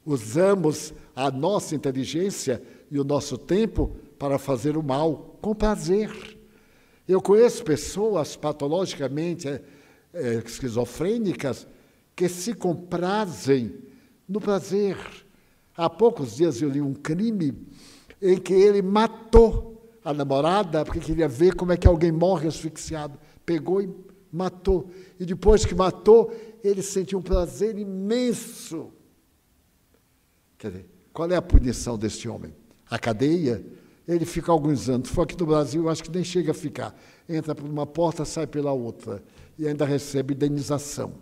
usamos a nossa inteligência e o nosso tempo para fazer o mal com prazer. Eu conheço pessoas patologicamente esquizofrênicas que se comprazem no prazer. Há poucos dias eu li um crime em que ele matou a namorada porque queria ver como é que alguém morre asfixiado. Pegou e matou. E depois que matou, ele sentiu um prazer imenso. Quer dizer, qual é a punição deste homem? A cadeia? Ele fica alguns anos. Se for aqui no Brasil, eu acho que nem chega a ficar. Entra por uma porta, sai pela outra. E ainda recebe indenização.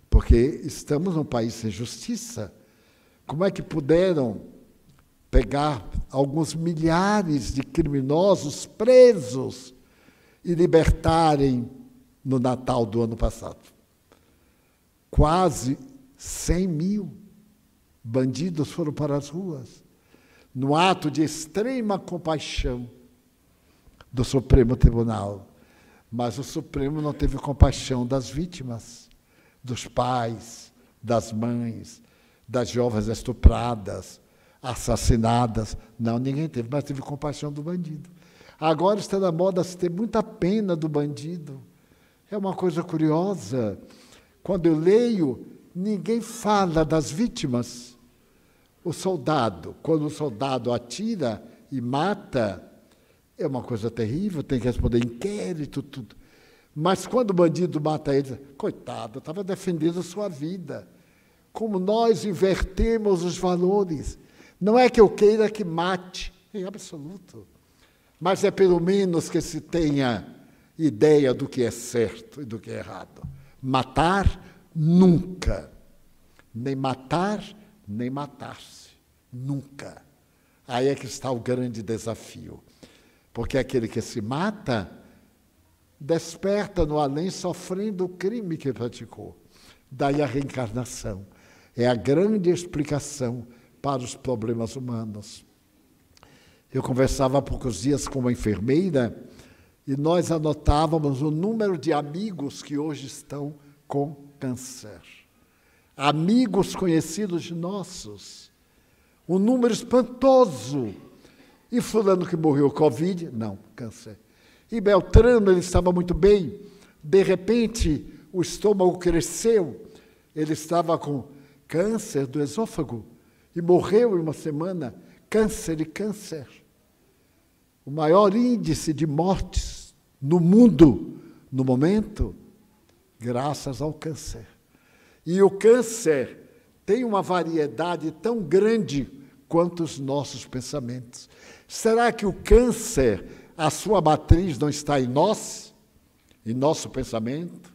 Porque estamos num país sem justiça. Como é que puderam pegar alguns milhares de criminosos presos e libertarem no Natal do ano passado? Quase 100 mil bandidos foram para as ruas, no ato de extrema compaixão do Supremo Tribunal. Mas o Supremo não teve compaixão das vítimas, dos pais, das mães, das jovens estupradas, assassinadas. Não, ninguém teve, mas teve compaixão do bandido. Agora está na moda se ter muita pena do bandido. É uma coisa curiosa. Quando eu leio, ninguém fala das vítimas. O soldado, quando o soldado atira e mata, é uma coisa terrível, tem que responder inquérito, tudo. Mas quando o bandido mata ele, coitado, estava defendendo sua vida. Como nós invertemos os valores. Não é que eu queira que mate, em absoluto. Mas é pelo menos que se tenha ideia do que é certo e do que é errado. Matar, nunca. Nem matar, nem matar-se. Nunca. Aí é que está o grande desafio. Porque aquele que se mata desperta no além sofrendo o crime que praticou. Daí a reencarnação. É a grande explicação para os problemas humanos. Eu conversava há poucos dias com uma enfermeira e nós anotávamos o número de amigos que hoje estão com câncer. Amigos conhecidos nossos. Um número espantoso. E fulano que morreu Covid? Não, câncer. E Beltrano, ele estava muito bem. De repente, o estômago cresceu. Ele estava com câncer do esôfago. E morreu em uma semana. Câncer e câncer. O maior índice de mortes no mundo, no momento, graças ao câncer. E o câncer tem uma variedade tão grande quanto os nossos pensamentos. Será que o câncer, a sua matriz não está em nós? Em nosso pensamento?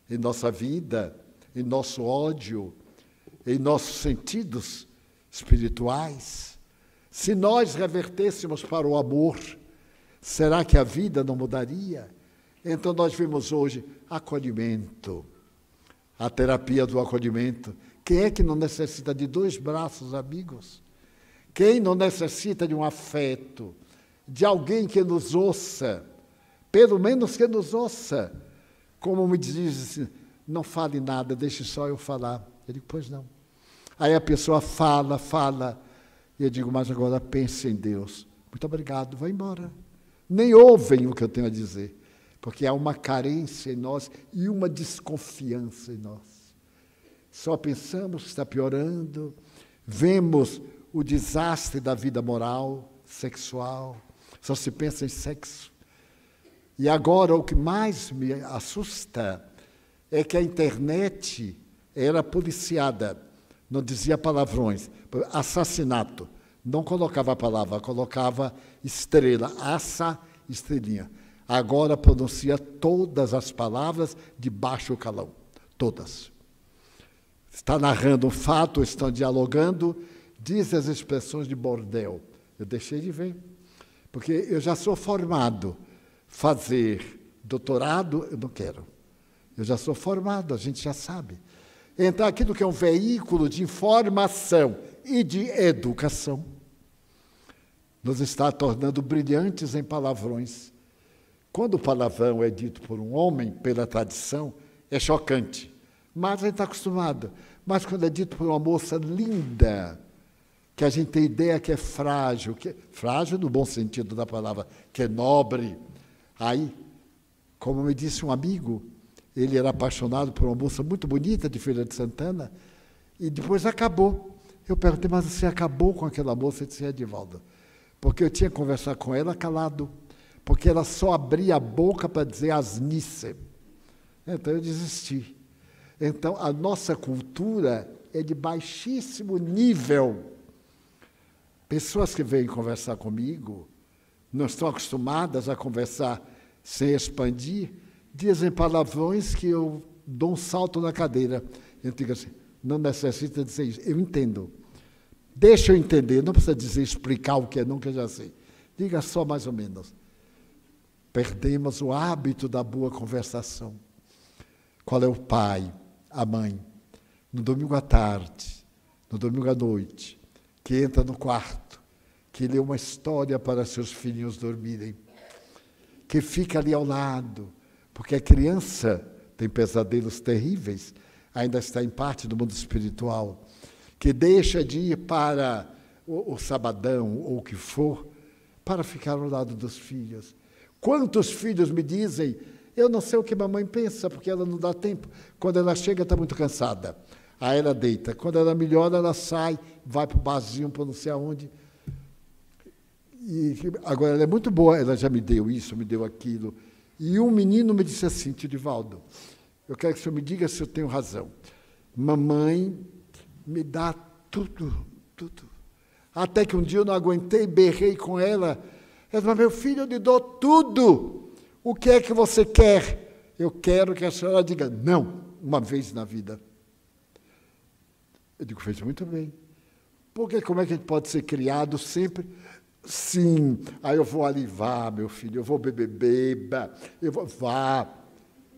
Em nossa vida? Em nosso ódio? Em nossos sentidos espirituais? Se nós revertêssemos para o amor, será que a vida não mudaria? Então nós vemos hoje acolhimento, a terapia do acolhimento. Quem é que não necessita de 2 braços amigos? Quem não necessita de um afeto, de alguém que nos ouça, pelo menos que nos ouça? Como me diz assim, não fale nada, deixe só eu falar. Eu digo, pois não. Aí a pessoa fala, e eu digo, mas agora pense em Deus. Muito obrigado, vai embora. Nem ouvem o que eu tenho a dizer, porque há uma carência em nós e uma desconfiança em nós. Só pensamos que está piorando, vemos o desastre da vida moral, sexual, só se pensa em sexo. E agora o que mais me assusta é que a internet era policiada, não dizia palavrões, assassinato, não colocava a palavra, colocava estrela, estrelinha. Agora pronuncia todas as palavras de baixo calão, todas. Está narrando um fato, estão dialogando, diz as expressões de bordel. Eu deixei de ver, porque eu já sou formado. Fazer doutorado, eu não quero. Eu já sou formado, a gente já sabe. Então, aquilo que é um veículo de informação e de educação, nos está tornando brilhantes em palavrões. Quando o palavrão é dito por um homem, pela tradição, é chocante. Mas a gente está acostumado. Mas quando é dito por uma moça linda, que a gente tem ideia que é frágil no bom sentido da palavra, que é nobre. Aí, como me disse um amigo, ele era apaixonado por uma moça muito bonita de Feira de Santana, e depois acabou. Eu perguntei, mas você acabou com aquela moça? Ele disse, Edivaldo, porque eu tinha que conversar com ela calado, porque ela só abria a boca para dizer asnice. Então eu desisti. Então a nossa cultura é de baixíssimo nível. Pessoas que vêm conversar comigo, não estão acostumadas a conversar sem expandir, dizem palavrões que eu dou um salto na cadeira. Eu digo assim, não necessita dizer isso. Eu entendo. Deixa eu entender, não precisa dizer, explicar o que é, nunca já sei. Diga só mais ou menos. Perdemos o hábito da boa conversação. Qual é o pai, a mãe, no domingo à tarde, no domingo à noite, que entra no quarto, que lê uma história para seus filhinhos dormirem, que fica ali ao lado, porque a criança tem pesadelos terríveis, ainda está em parte do mundo espiritual, que deixa de ir para o sabadão ou o que for, para ficar ao lado dos filhos. Quantos filhos me dizem, eu não sei o que mamãe pensa, porque ela não dá tempo. Quando ela chega, está muito cansada. Aí ela deita. Quando ela melhora, ela sai, vai para o barzinho, para não sei aonde. E agora, ela é muito boa, ela já me deu isso, me deu aquilo. E um menino me disse assim, tio Divaldo, eu quero que o senhor me diga se eu tenho razão. Mamãe me dá tudo, tudo. Até que um dia eu não aguentei, berrei com ela. Ela disse, mas meu filho, eu lhe dou tudo. O que é que você quer? Eu quero que a senhora diga não, uma vez na vida. Eu digo, fez muito bem. Porque como é que a gente pode ser criado sempre? Sim, aí eu vou ali, vá, meu filho, eu vou beber, beba, eu vou, vá,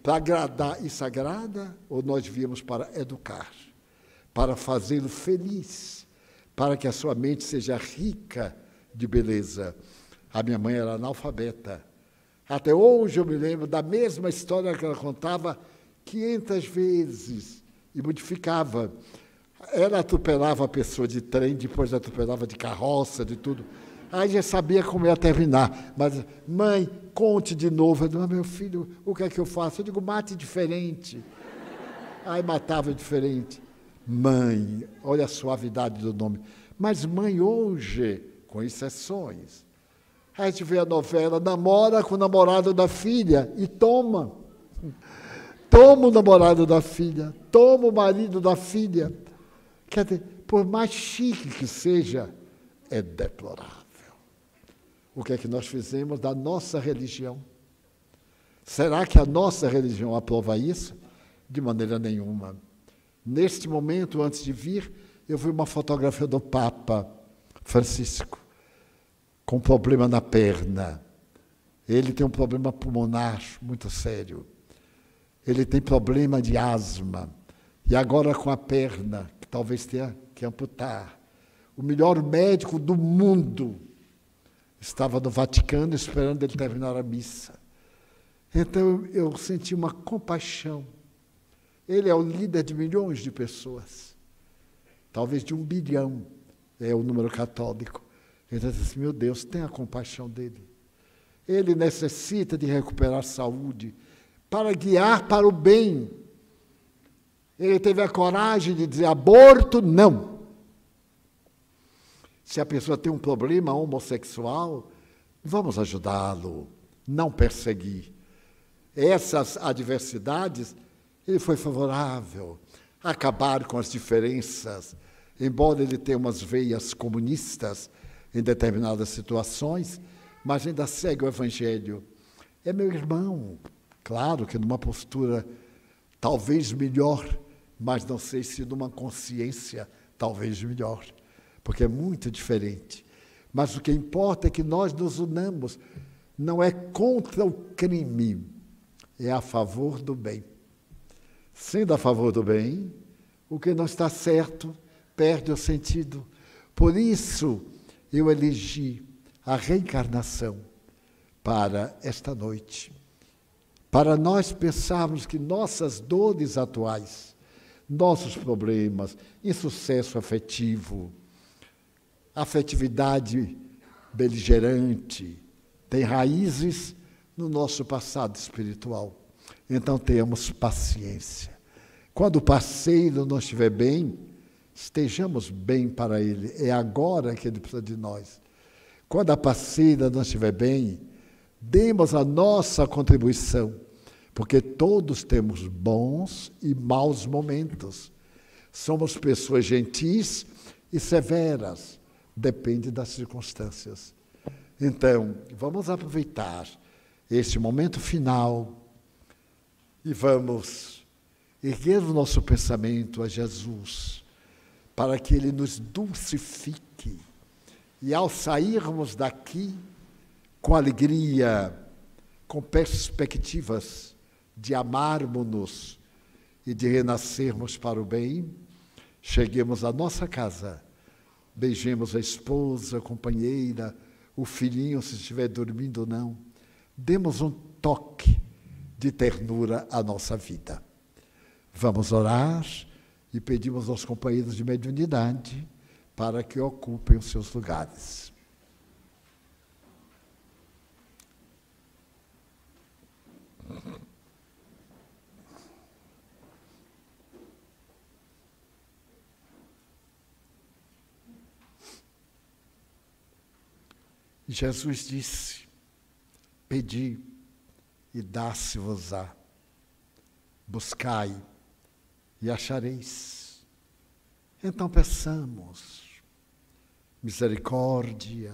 para agradar. Isso agrada? Ou nós viemos para educar, para fazê-lo feliz, para que a sua mente seja rica de beleza? A minha mãe era analfabeta. Até hoje eu me lembro da mesma história que ela contava 500 vezes e modificava. Ela atropelava a pessoa de trem, depois atropelava de carroça, de tudo. Aí já sabia como ia terminar. Mas, mãe, conte de novo. Eu digo, meu filho, o que é que eu faço? Eu digo, mate diferente. Aí matava diferente. Mãe, olha a suavidade do nome. Mas mãe hoje, com exceções. Aí a gente vê a novela, namora com o namorado da filha e toma. Toma o namorado da filha, toma o marido da filha. Quer dizer, por mais chique que seja, é deplorável. O que é que nós fizemos da nossa religião? Será que a nossa religião aprova isso? De maneira nenhuma. Neste momento, antes de vir, eu vi uma fotografia do Papa Francisco, com problema na perna. Ele tem um problema pulmonar muito sério. Ele tem problema de asma. E agora com a perna, que talvez tenha que amputar. O melhor médico do mundo estava no Vaticano esperando ele terminar a missa. Então eu senti uma compaixão. Ele é o líder de milhões de pessoas. Talvez de 1 bilhão é o número católico. Então eu disse, meu Deus, tenha compaixão dele. Ele necessita de recuperar saúde para guiar para o bem. Ele teve a coragem de dizer aborto, não. Se a pessoa tem um problema homossexual, vamos ajudá-lo, não perseguir. Essas adversidades, ele foi favorável a acabar com as diferenças, embora ele tenha umas veias comunistas em determinadas situações, mas ainda segue o Evangelho. É meu irmão, claro que numa postura talvez melhor, mas não sei se numa consciência talvez melhor, porque é muito diferente. Mas o que importa é que nós nos unamos, não é contra o crime, é a favor do bem. Sendo a favor do bem, o que não está certo perde o sentido. Por isso, eu elegi a reencarnação para esta noite, para nós pensarmos que nossas dores atuais, nossos problemas, insucesso afetivo, afetividade beligerante, tem raízes no nosso passado espiritual. Então, tenhamos paciência. Quando o parceiro não estiver bem, estejamos bem para ele. É agora que ele precisa de nós. Quando a parceira não estiver bem, demos a nossa contribuição, porque todos temos bons e maus momentos. Somos pessoas gentis e severas, depende das circunstâncias. Então, vamos aproveitar este momento final e vamos erguer o nosso pensamento a Jesus, para que Ele nos dulcifique. E ao sairmos daqui, com alegria, com perspectivas de amarmos-nos e de renascermos para o bem, cheguemos à nossa casa, beijemos a esposa, a companheira, o filhinho, se estiver dormindo ou não, demos um toque de ternura à nossa vida. Vamos orar e pedimos aos companheiros de mediunidade para que ocupem os seus lugares. Jesus disse, pedi e dá-se-vos-á, buscai e achareis. Então peçamos misericórdia,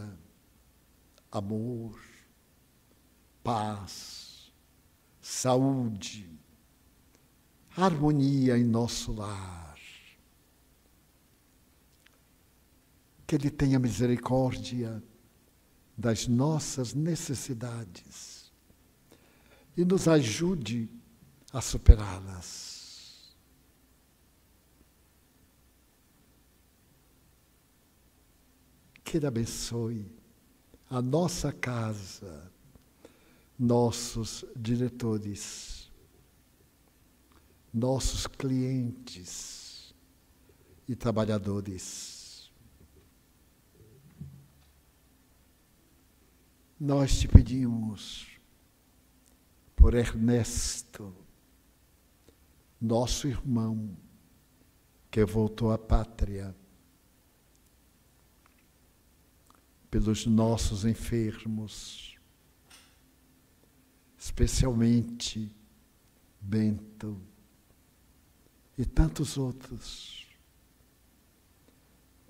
amor, paz, saúde, harmonia em nosso lar. Que Ele tenha misericórdia das nossas necessidades e nos ajude a superá-las. Que Ele abençoe a nossa casa, nossos diretores, nossos clientes e trabalhadores. Nós te pedimos por Ernesto, nosso irmão, que voltou à pátria, pelos nossos enfermos, especialmente Bento e tantos outros.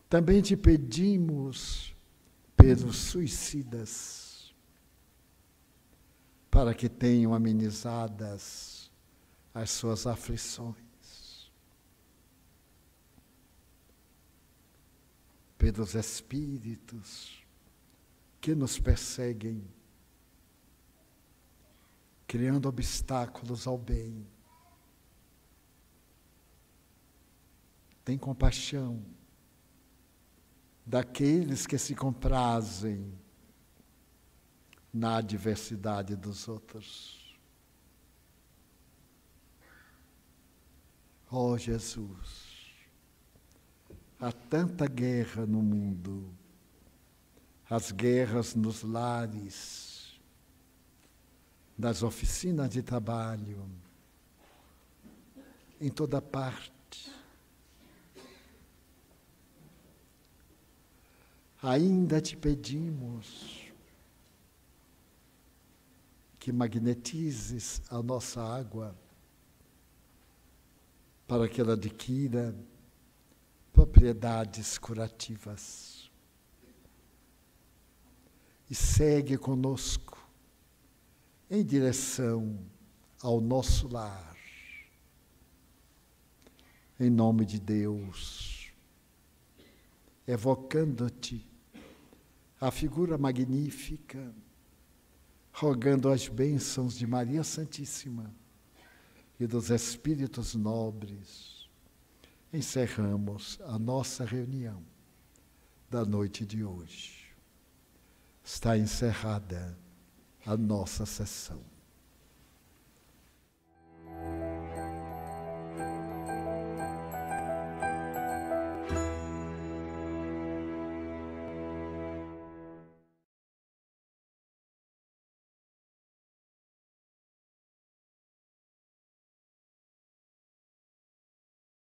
Também te pedimos pelos suicidas, para que tenham amenizadas as suas aflições. Pelos espíritos que nos perseguem, criando obstáculos ao bem. Tem compaixão daqueles que se comprazem na adversidade dos outros. Ó Jesus, há tanta guerra no mundo, as guerras nos lares, nas oficinas de trabalho, em toda parte. Ainda te pedimos que magnetizes a nossa água para que ela adquira propriedades curativas. E segue conosco em direção ao nosso lar. Em nome de Deus, evocando-te a figura magnífica, rogando as bênçãos de Maria Santíssima e dos Espíritos nobres, encerramos a nossa reunião da noite de hoje. Está encerrada a nossa sessão.